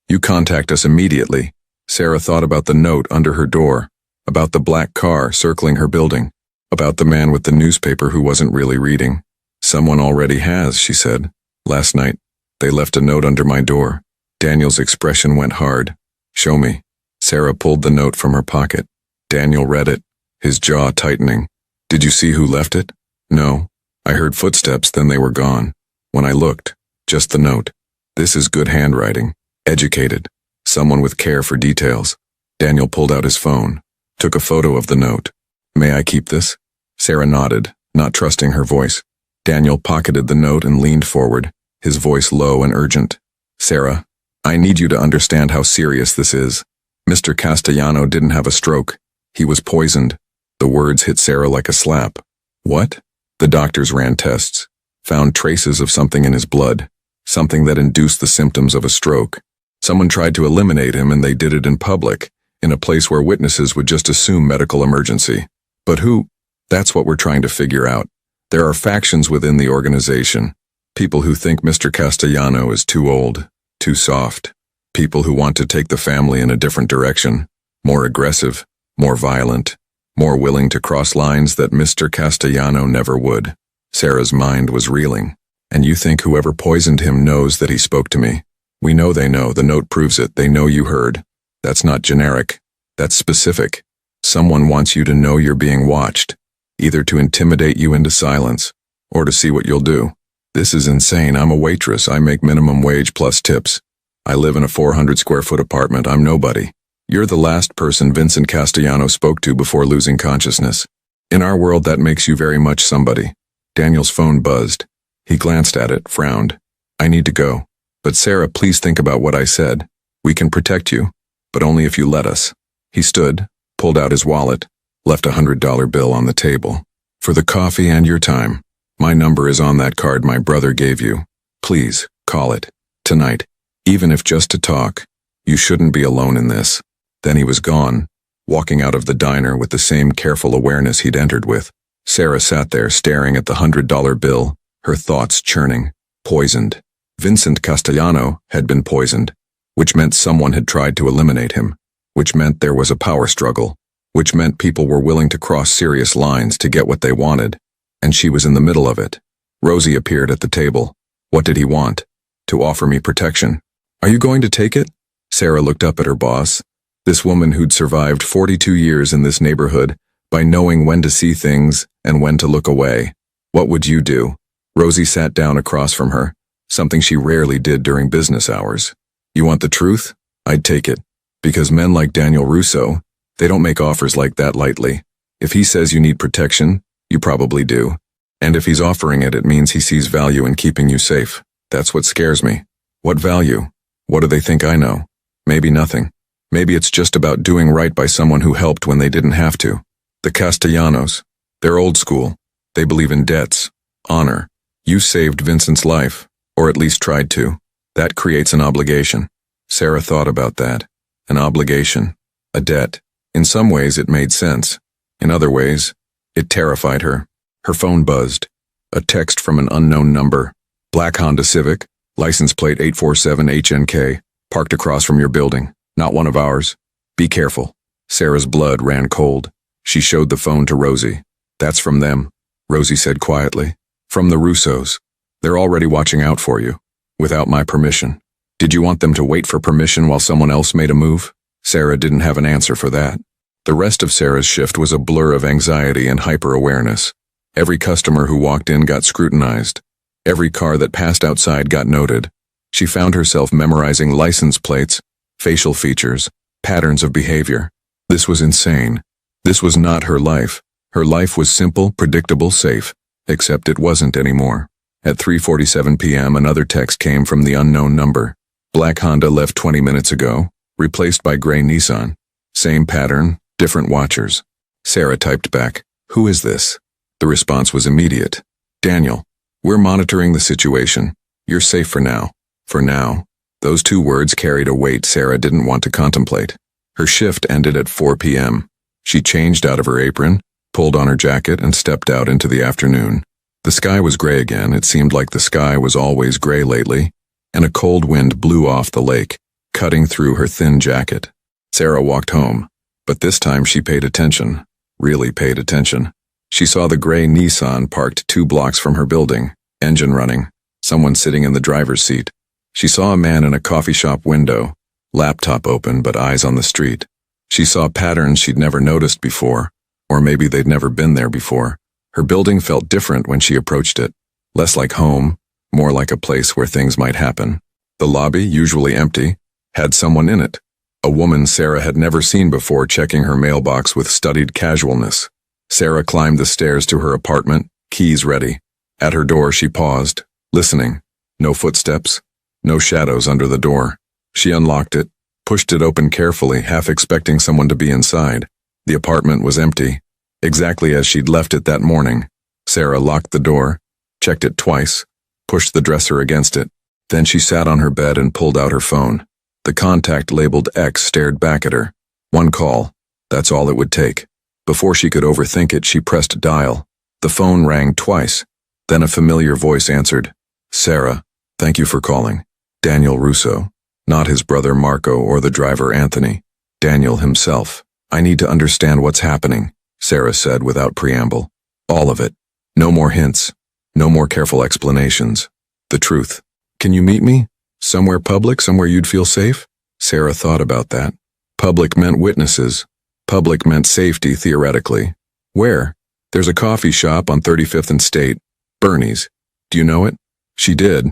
you contact us immediately. Sarah thought about the note under her door, about the black car circling her building, about the man with the newspaper who wasn't really reading. Someone already has, she said. Last night, they left a note under my door. Daniel's expression went hard. Show me. Sarah pulled the note from her pocket. Daniel read it, his jaw tightening. Did you see who left it? No. I heard footsteps, then they were gone. When I looked, just the note. This is good handwriting. Educated. Someone with care for details. Daniel pulled out his phone, took a photo of the note. May I keep this? Sarah nodded, not trusting her voice. Daniel pocketed the note and leaned forward, his voice low and urgent. Sarah, I need you to understand how serious this is. Mr. Castellano didn't have a stroke. He was poisoned. The words hit Sarah like a slap. What? The doctors ran tests, found traces of something in his blood, something that induced the symptoms of a stroke. Someone tried to eliminate him, and they did it in public, in a place where witnesses would just assume medical emergency. But who? That's what we're trying to figure out. There are factions within the organization. People who think Mr. Castellano is too old, too soft. People who want to take the family in a different direction, more aggressive, more violent, more willing to cross lines that Mr. Castellano never would. Sarah's mind was reeling. And you think whoever poisoned him knows that he spoke to me? We know they know. The note proves it. They know you heard. That's not generic. That's specific. Someone wants you to know you're being watched, either to intimidate you into silence, or to see what you'll do. This is insane. I'm a waitress. I make minimum wage plus tips. I live in a 400 square foot apartment. I'm nobody. You're the last person Vincent Castellano spoke to before losing consciousness. In our world, that makes you very much somebody. Daniel's phone buzzed. He glanced at it, frowned. I need to go. But Sarah, please think about what I said. We can protect you, but only if you let us. He stood, pulled out his wallet, left $100 bill on the table. For the coffee and your time. My number is on that card my brother gave you. Please, call it. Tonight. Even if just to talk. You shouldn't be alone in this. Then he was gone, walking out of the diner with the same careful awareness he'd entered with. Sarah sat there staring at the $100 bill, her thoughts churning. Poisoned. Vincent Castellano had been poisoned, which meant someone had tried to eliminate him, which meant there was a power struggle, which meant people were willing to cross serious lines to get what they wanted, and she was in the middle of it. Rosie appeared at the table. What did he want? To offer me protection. Are you going to take it? Sarah looked up at her boss, this woman who'd survived 42 years in this neighborhood by knowing when to see things and when to look away. What would you do? Rosie sat down across from her, something she rarely did during business hours. You want the truth? I'd take it. Because men like Daniel Russo, they don't make offers like that lightly. If he says you need protection, you probably do. And if he's offering it, it means he sees value in keeping you safe. That's what scares me. What value? What do they think I know? Maybe nothing. Maybe it's just about doing right by someone who helped when they didn't have to. The Castellanos. They're old school. They believe in debts, honor. You saved Vincent's life, or at least tried to. That creates an obligation. Sarah thought about that. An obligation. A debt. In some ways it made sense. In other ways, it terrified her. Her phone buzzed. A text from an unknown number. Black Honda Civic, license plate 847HNK, parked across from your building. Not one of ours. Be careful. Sarah's blood ran cold. She showed the phone to Rosie. That's from them, Rosie said quietly. From the Russos. They're already watching out for you. Without my permission. Did you want them to wait for permission while someone else made a move? Sarah didn't have an answer for that. The rest of Sarah's shift was a blur of anxiety and hyper-awareness. Every customer who walked in got scrutinized. Every car that passed outside got noted. She found herself memorizing license plates, facial features, patterns of behavior. This was insane. This was not her life. Her life was simple, predictable, safe. Except it wasn't anymore. At 3:47 p.m. another text came from the unknown number. Black Honda left 20 minutes ago, replaced by gray Nissan. Same pattern, different watchers. Sarah typed back, "Who is this?" The response was immediate. "Daniel, we're monitoring the situation. You're safe for now." For now. Those two words carried a weight Sarah didn't want to contemplate. Her shift ended at 4 p.m. She changed out of her apron, pulled on her jacket, and stepped out into the afternoon. The sky was gray again. It seemed like the sky was always gray lately, and a cold wind blew off the lake, cutting through her thin jacket. Sarah walked home, but this time she paid attention, really paid attention. She saw the gray Nissan parked 2 blocks from her building, engine running, someone sitting in the driver's seat. She saw a man in a coffee shop window, laptop open but eyes on the street. She saw patterns she'd never noticed before, or maybe they'd never been there before. Her building felt different when she approached it, less like home, more like a place where things might happen. The lobby, usually empty, had someone in it. A woman Sarah had never seen before, checking her mailbox with studied casualness. Sarah climbed the stairs to her apartment, keys ready. At her door she paused, listening. No footsteps, no shadows under the door. She unlocked it, pushed it open carefully, half expecting someone to be inside. The apartment was empty, exactly as she'd left it that morning. Sarah locked the door, checked it twice, pushed the dresser against it. Then she sat on her bed and pulled out her phone. The contact labeled X stared back at her. One call. That's all it would take. Before she could overthink it, she pressed dial. The phone rang twice. Then a familiar voice answered. Sarah, thank you for calling. Daniel Russo. Not his brother Marco or the driver Anthony. Daniel himself. I need to understand what's happening, Sarah said without preamble. All of it. No more hints. No more careful explanations. The truth. Can you meet me? Somewhere public, somewhere you'd feel safe? Sarah thought about that. Public meant witnesses. Public meant safety, theoretically. Where? There's a coffee shop on 35th and State. Bernie's. Do you know it? She did.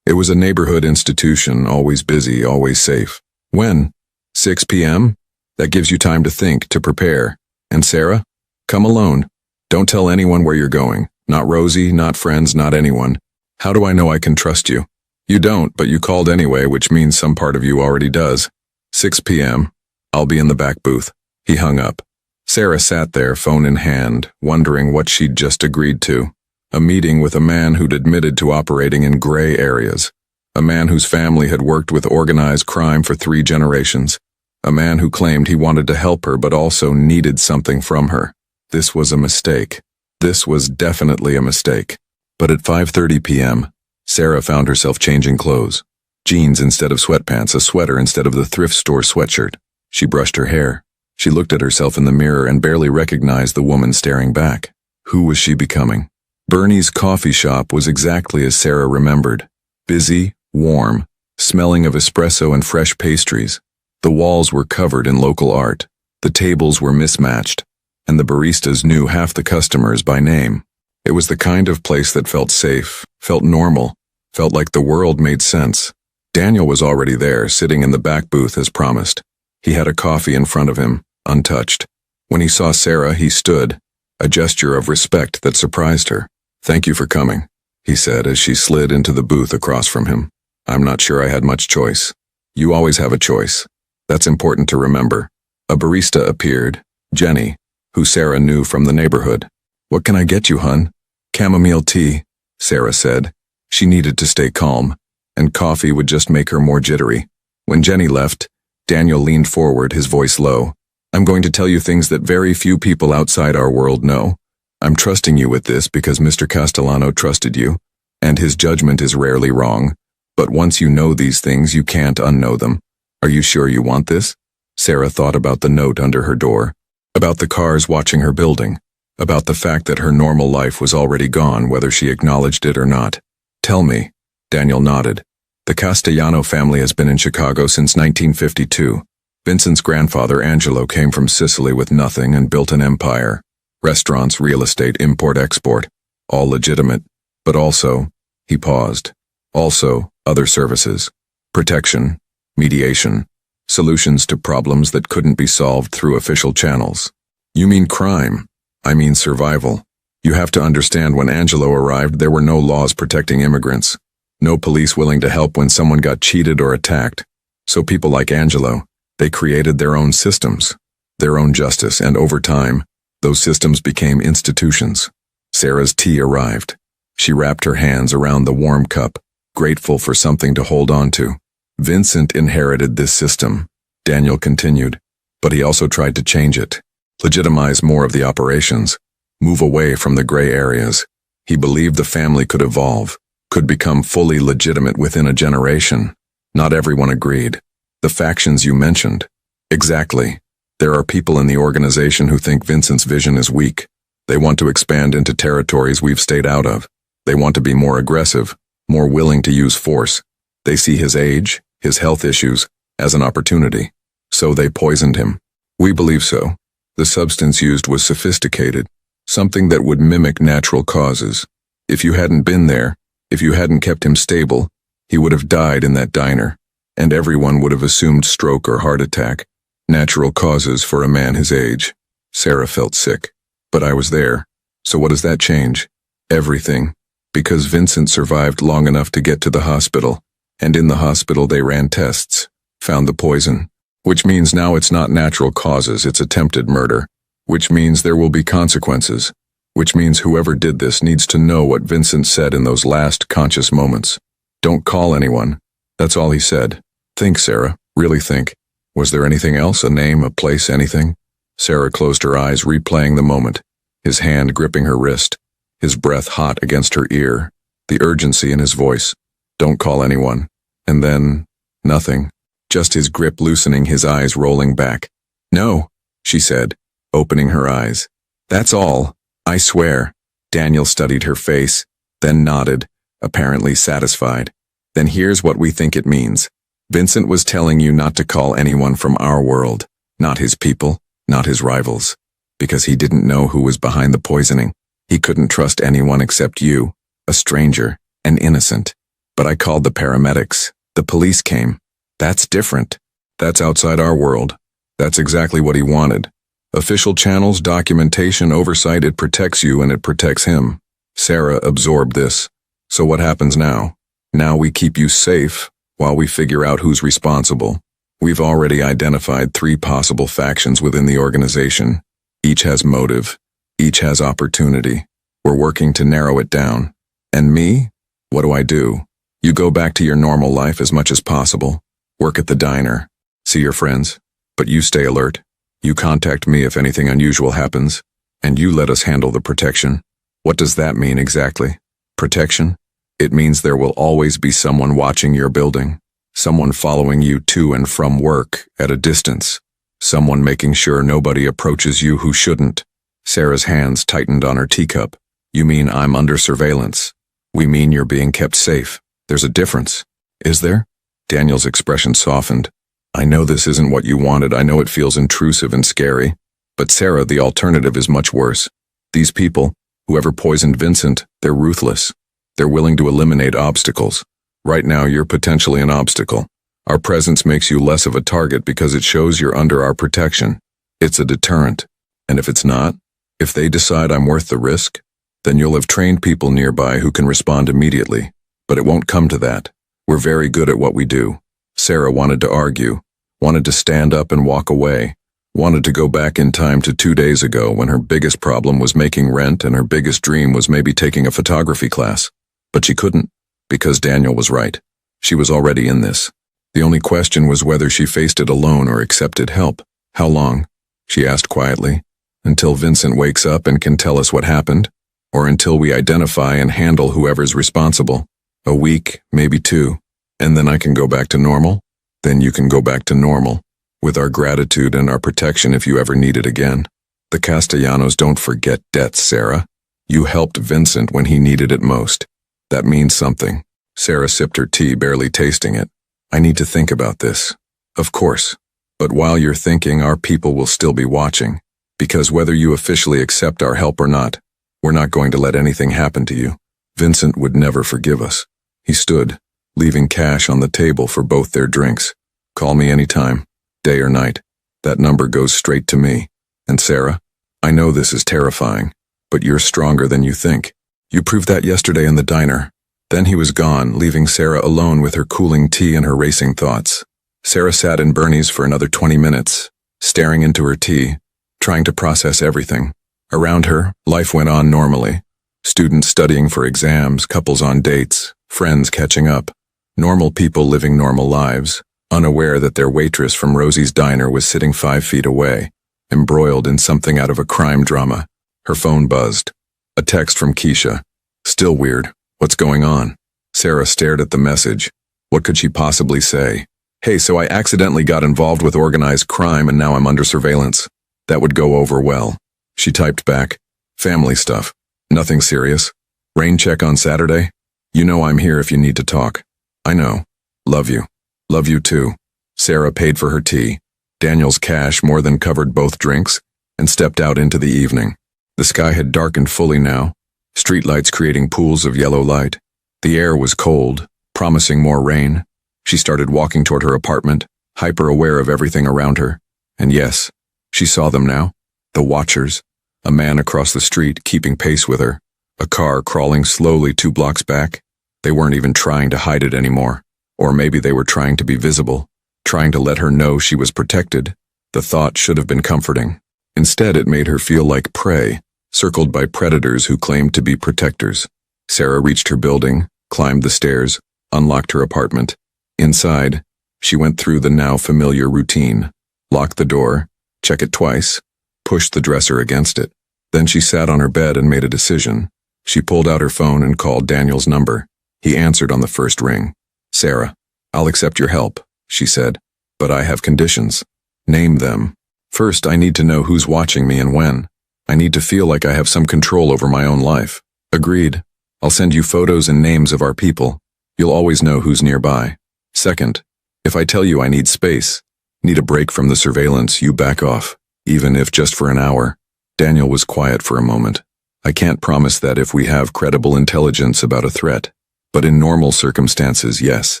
It was a neighborhood institution, always busy, always safe. When? 6 p.m.? That gives you time to think, to prepare. And Sarah? Come alone. Don't tell anyone where you're going. Not Rosie, not friends, not anyone. How do I know I can trust you? You don't, but you called anyway, which means some part of you already does. 6 p.m. I'll be in the back booth. He hung up. Sarah sat there, phone in hand, wondering what she'd just agreed to. A meeting with a man who'd admitted to operating in gray areas. A man whose family had worked with organized crime for 3 generations. A man who claimed he wanted to help her but also needed something from her. This was a mistake. This was definitely a mistake. But at 5:30 p.m., Sarah found herself changing clothes. Jeans instead of sweatpants, a sweater instead of the thrift store sweatshirt. She brushed her hair. She looked at herself in the mirror and barely recognized the woman staring back. Who was she becoming? Bernie's coffee shop was exactly as Sarah remembered. Busy, warm, smelling of espresso and fresh pastries. The walls were covered in local art. The tables were mismatched, and the baristas knew half the customers by name. It was the kind of place that felt safe, felt normal, felt like the world made sense. Daniel was already there, sitting in the back booth as promised. He had a coffee in front of him, untouched. When he saw Sarah, he stood, a gesture of respect that surprised her. Thank you for coming, he said as she slid into the booth across from him. I'm not sure I had much choice. You always have a choice. That's important to remember. A barista appeared, Jenny, who Sarah knew from the neighborhood. What can I get you, hun? Chamomile tea, Sarah said. She needed to stay calm, and coffee would just make her more jittery. When Jenny left, Daniel leaned forward, his voice low. I'm going to tell you things that very few people outside our world know. I'm trusting you with this because Mr. Castellano trusted you, and his judgment is rarely wrong. But once you know these things, you can't unknow them. Are you sure you want this? Sarah thought about the note under her door, about the cars watching her building, about the fact that her normal life was already gone, whether she acknowledged it or not. Tell me. Daniel nodded. The Castellano family has been in Chicago since 1952. Vincent's grandfather, Angelo, came from Sicily with nothing and built an empire. Restaurants, real estate, import-export, all legitimate. But also, he paused, also other services, protection, mediation, solutions to problems that couldn't be solved through official channels. You mean crime? I mean survival. You have to understand, when Angelo arrived, there were no laws protecting immigrants. No police willing to help when someone got cheated or attacked. So people like Angelo, they created their own systems, their own justice, and over time, those systems became institutions. Sarah's tea arrived. She wrapped her hands around the warm cup, grateful for something to hold on to. Vincent inherited this system, Daniel continued, but he also tried to change it, legitimize more of the operations, move away from the gray areas. He believed the family could evolve, could become fully legitimate within a generation. Not everyone agreed. The factions you mentioned. Exactly. There are people in the organization who think Vincent's vision is weak. They want to expand into territories we've stayed out of. They want to be more aggressive, more willing to use force. They see his age, his health issues, as an opportunity. So they poisoned him. We believe so. The substance used was sophisticated, something that would mimic natural causes. If you hadn't been there, if you hadn't kept him stable, he would have died in that diner, and everyone would have assumed stroke or heart attack. Natural causes for a man his age. Sarah felt sick. But I was there. So what does that change? Everything. Because Vincent survived long enough to get to the hospital, and in the hospital they ran tests, found the poison. Which means now it's not natural causes, it's attempted murder. Which means there will be consequences. Which means whoever did this needs to know what Vincent said in those last conscious moments. Don't call anyone. That's all he said. Think, Sarah. Really think. Was there anything else? A name, a place, anything? Sarah closed her eyes, replaying the moment. His hand gripping her wrist. His breath hot against her ear. The urgency in his voice. Don't call anyone. And then, nothing. Just his grip loosening, his eyes rolling back. No, she said, opening her eyes. That's all. I swear. Daniel studied her face, then nodded, apparently satisfied. Then here's what we think it means. Vincent was telling you not to call anyone from our world, not his people, not his rivals, because he didn't know who was behind the poisoning. He couldn't trust anyone except you, a stranger, an innocent. But I called the paramedics. The police came. That's different. That's outside our world. That's exactly what he wanted. Official channels, documentation, oversight, it protects you and it protects him. Sarah absorbed this. So what happens now? Now we keep you safe while we figure out who's responsible. We've already identified 3 possible factions within the organization. Each has motive. Each has opportunity. We're working to narrow it down. And me? What do? You go back to your normal life as much as possible. Work at the diner. See your friends. But you stay alert. You contact me if anything unusual happens. And you let us handle the protection. What does that mean exactly? Protection? It means there will always be someone watching your building. Someone following you to and from work at a distance. Someone making sure nobody approaches you who shouldn't. Sarah's hands tightened on her teacup. You mean I'm under surveillance? We mean you're being kept safe. There's a difference. Is there? Daniel's expression softened. I know this isn't what you wanted. I know it feels intrusive and scary. But Sarah, the alternative is much worse. These people, whoever poisoned Vincent, they're ruthless. They're willing to eliminate obstacles. Right now, you're potentially an obstacle. Our presence makes you less of a target because it shows you're under our protection. It's a deterrent. And if it's not, if they decide I'm worth the risk, then you'll have trained people nearby who can respond immediately. But it won't come to that. We're very good at what we do. Sarah wanted to argue, wanted to stand up and walk away, wanted to go back in time to 2 days ago when her biggest problem was making rent and her biggest dream was maybe taking a photography class. But she couldn't, because Daniel was right. She was already in this. The only question was whether she faced it alone or accepted help. How long? She asked quietly. Until Vincent wakes up and can tell us what happened? Or until we identify and handle whoever's responsible? A week, maybe 2. And then I can go back to normal? Then you can go back to normal, with our gratitude and our protection if you ever need it again. The Castellanos don't forget debts, Sarah. You helped Vincent when he needed it most. That means something. Sarah sipped her tea, barely tasting it. I need to think about this. Of course. But while you're thinking, our people will still be watching. Because whether you officially accept our help or not, we're not going to let anything happen to you. Vincent would never forgive us. He stood, leaving cash on the table for both their drinks. Call me anytime, day or night. That number goes straight to me. And Sarah, I know this is terrifying, but you're stronger than you think. You proved that yesterday in the diner. Then he was gone, leaving Sarah alone with her cooling tea and her racing thoughts. Sarah sat in Bernie's for another 20 minutes, staring into her tea, trying to process everything. Around her, life went on normally. Students studying for exams, couples on dates, friends catching up. Normal people living normal lives, unaware that their waitress from Rosie's diner was sitting 5 feet away, embroiled in something out of a crime drama. Her phone buzzed. A text from Keisha. Still weird. What's going on? Sarah stared at the message. What could she possibly say? Hey, so I accidentally got involved with organized crime and now I'm under surveillance. That would go over well. She typed back. Family stuff. Nothing serious. Rain check on Saturday? You know I'm here if you need to talk. I know. Love you. Love you too. Sarah paid for her tea. Daniel's cash more than covered both drinks, and stepped out into the evening. The sky had darkened fully now, streetlights creating pools of yellow light. The air was cold, promising more rain. She started walking toward her apartment, hyper-aware of everything around her. And yes, she saw them now. The watchers. A man across the street keeping pace with her. A car crawling slowly 2 blocks back. They weren't even trying to hide it anymore. Or maybe they were trying to be visible, trying to let her know she was protected. The thought should have been comforting. Instead, it made her feel like prey, circled by predators who claimed to be protectors. Sarah reached her building, climbed the stairs, unlocked her apartment. Inside, she went through the now familiar routine. Lock the door, check it twice, pushed the dresser against it. Then she sat on her bed and made a decision. She pulled out her phone and called Daniel's number. He answered on the first ring. "Sarah, I'll accept your help," she said, "but I have conditions." "Name them." "First, I need to know who's watching me and when. I need to feel like I have some control over my own life." "Agreed. I'll send you photos and names of our people. You'll always know who's nearby." "Second, if I tell you I need space, need a break from the surveillance, you back off, even if just for an hour." Daniel was quiet for a moment. "I can't promise that if we have credible intelligence about a threat, but in normal circumstances, yes.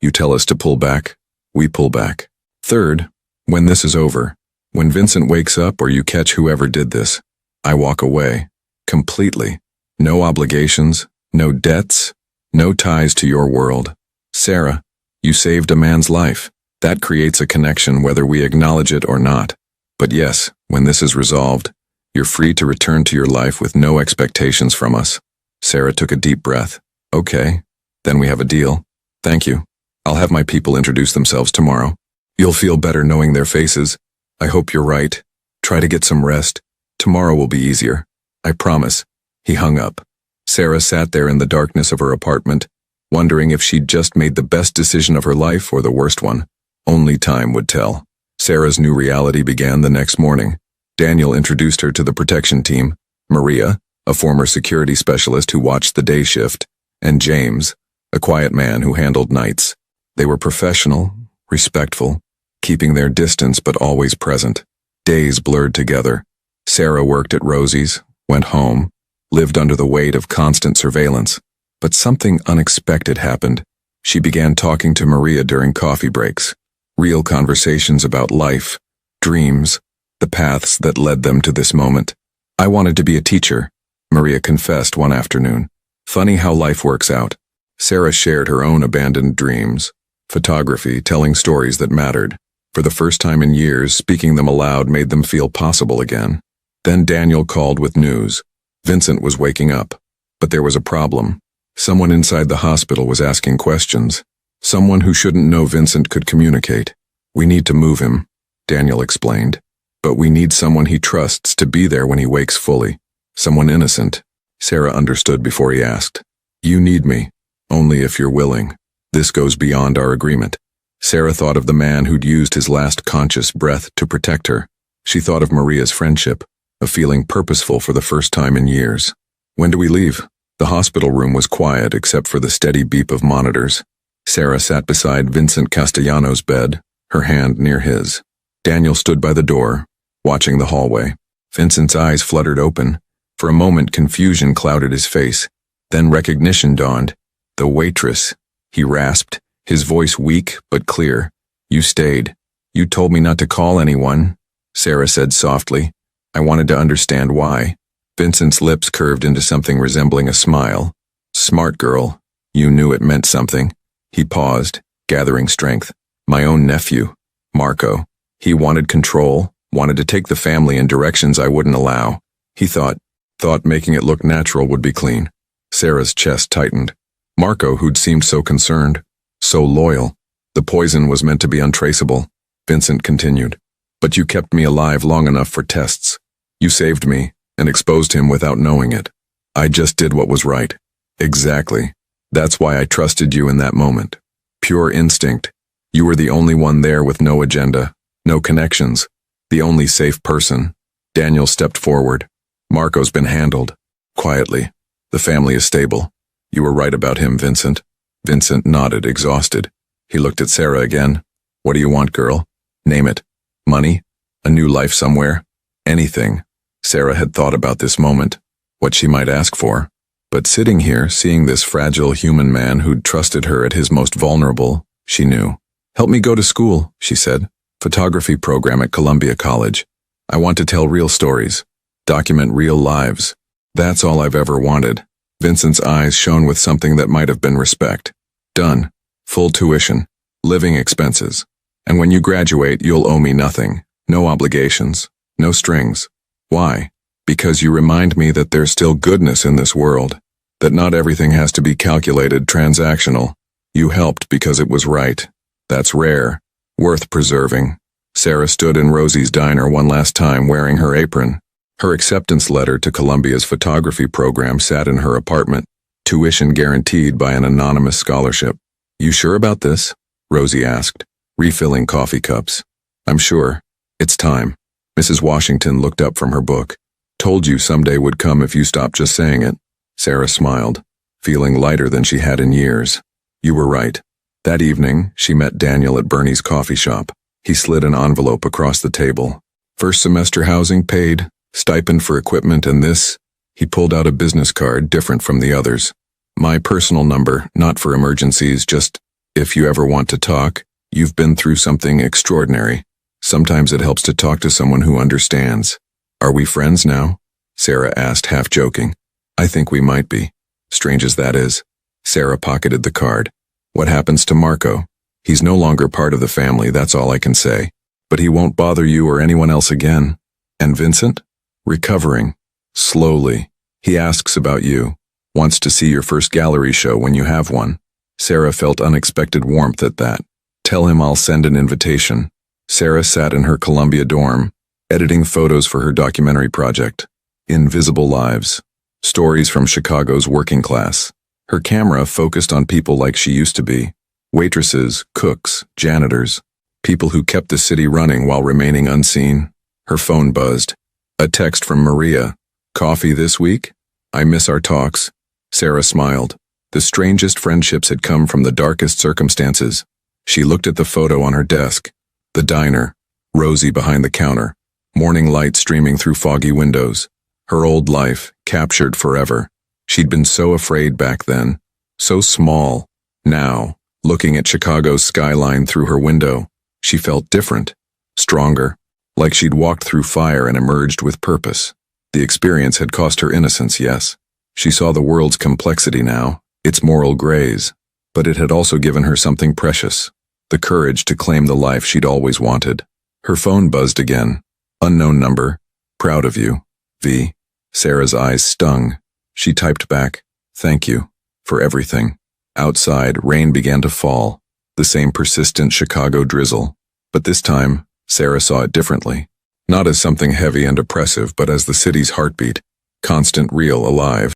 You tell us to pull back, we pull back." "Third, when this is over, when Vincent wakes up or you catch whoever did this, I walk away. Completely. No obligations, no debts, no ties to your world. Sarah, you saved a man's life. That creates a connection whether we acknowledge it or not. But yes, when this is resolved, you're free to return to your life with no expectations from us." Sarah took a deep breath. "Okay, then we have a deal. Thank you. I'll have my people introduce themselves tomorrow. You'll feel better knowing their faces. I hope you're right. Try to get some rest. Tomorrow will be easier. I promise." He hung up. Sarah sat there in the darkness of her apartment, wondering if she'd just made the best decision of her life or the worst one. Only time would tell. Sarah's new reality began the next morning. Daniel introduced her to the protection team, Maria, a former security specialist who watched the day shift, and James, a quiet man who handled nights. They were professional, respectful, keeping their distance but always present. Days blurred together. Sarah worked at Rosie's, went home, lived under the weight of constant surveillance. But something unexpected happened. She began talking to Maria during coffee breaks. Real conversations about life, dreams, the paths that led them to this moment. "I wanted to be a teacher," Maria confessed one afternoon. "Funny how life works out." Sarah shared her own abandoned dreams. Photography, telling stories that mattered. For the first time in years, speaking them aloud made them feel possible again. Then Daniel called with news. Vincent was waking up. But there was a problem. Someone inside the hospital was asking questions. Someone who shouldn't know Vincent could communicate. "We need to move him," Daniel explained. "But we need someone he trusts to be there when he wakes fully. Someone innocent." Sarah understood before he asked. "You need me, only if you're willing. This goes beyond our agreement." Sarah thought of the man who'd used his last conscious breath to protect her. She thought of Maria's friendship, of feeling purposeful for the first time in years. "When do we leave?" The hospital room was quiet except for the steady beep of monitors. Sarah sat beside Vincent Castellano's bed, her hand near his. Daniel stood by the door, watching the hallway. Vincent's eyes fluttered open. For a moment, confusion clouded his face. Then recognition dawned. "The waitress," he rasped, his voice weak but clear. "You stayed. You told me not to call anyone," Sarah said softly. "I wanted to understand why." Vincent's lips curved into something resembling a smile. "Smart girl. You knew it meant something." He paused, gathering strength. "My own nephew, Marco. He wanted control, wanted to take the family in directions I wouldn't allow. He thought making it look natural would be clean." Sarah's chest tightened. Marco, who'd seemed so concerned, so loyal. The poison was meant to be untraceable. Vincent continued. "But you kept me alive long enough for tests. You saved me and exposed him without knowing it. I just did what was right." "Exactly. That's why I trusted you in that moment. Pure instinct. You were the only one there with no agenda, no connections, the only safe person." Daniel stepped forward. "Marco's been handled. Quietly. The family is stable. You were right about him, Vincent." Vincent nodded, exhausted. He looked at Sarah again. "What do you want, girl? Name it." Money? A new life somewhere? Anything. Sarah had thought about this moment, what she might ask for. But sitting here, seeing this fragile human man who'd trusted her at his most vulnerable, she knew. "Help me go to school," she said. "Photography program at Columbia College. I want to tell real stories, document real lives. That's all I've ever wanted." Vincent's eyes shone with something that might have been respect. "Done. Full tuition. Living expenses. And when you graduate, you'll owe me nothing. No obligations. No strings. Why? Because you remind me that there's still goodness in this world. That not everything has to be calculated, transactional. You helped because it was right. That's rare. Worth preserving." Sarah stood in Rosie's diner one last time wearing her apron. Her acceptance letter to Columbia's photography program sat in her apartment, tuition guaranteed by an anonymous scholarship. "You sure about this?" Rosie asked, refilling coffee cups. "I'm sure. It's time." Mrs. Washington looked up from her book. "Told you someday would come if you stopped just saying it." Sarah smiled, feeling lighter than she had in years. "You were right." That evening, she met Daniel at Bernie's coffee shop. He slid an envelope across the table. "First semester housing paid, stipend for equipment, and this." He pulled out a business card different from the others. "My personal number, not for emergencies, just if you ever want to talk. You've been through something extraordinary. Sometimes it helps to talk to someone who understands." "Are we friends now?" Sarah asked, half joking. "I think we might be. Strange as that is." Sarah pocketed the card. "What happens to Marco? He's no longer part of the family, that's all I can say. But he won't bother you or anyone else again. And Vincent? Recovering. Slowly. He asks about you. Wants to see your first gallery show when you have one." Sarah felt unexpected warmth at that. "Tell him I'll send an invitation." Sarah sat in her Columbia dorm, editing photos for her documentary project. Invisible Lives. Stories from Chicago's working class. Her camera focused on people like she used to be. Waitresses, cooks, janitors. People who kept the city running while remaining unseen. Her phone buzzed. A text from Maria. "Coffee this week? I miss our talks." Sarah smiled. The strangest friendships had come from the darkest circumstances. She looked at the photo on her desk. The diner. Rosie behind the counter. Morning light streaming through foggy windows. Her old life, captured forever. She'd been so afraid back then. So small. Now, looking at Chicago's skyline through her window, she felt different. Stronger. Like she'd walked through fire and emerged with purpose. The experience had cost her innocence, yes. She saw the world's complexity now, its moral grays. But it had also given her something precious. The courage to claim the life she'd always wanted. Her phone buzzed again. Unknown number. "Proud of you. V." Sarah's eyes stung. She typed back, "Thank you. For everything." Outside, rain began to fall. The same persistent Chicago drizzle. But this time, Sarah saw it differently. Not as something heavy and oppressive, but as the city's heartbeat. Constant, real, alive.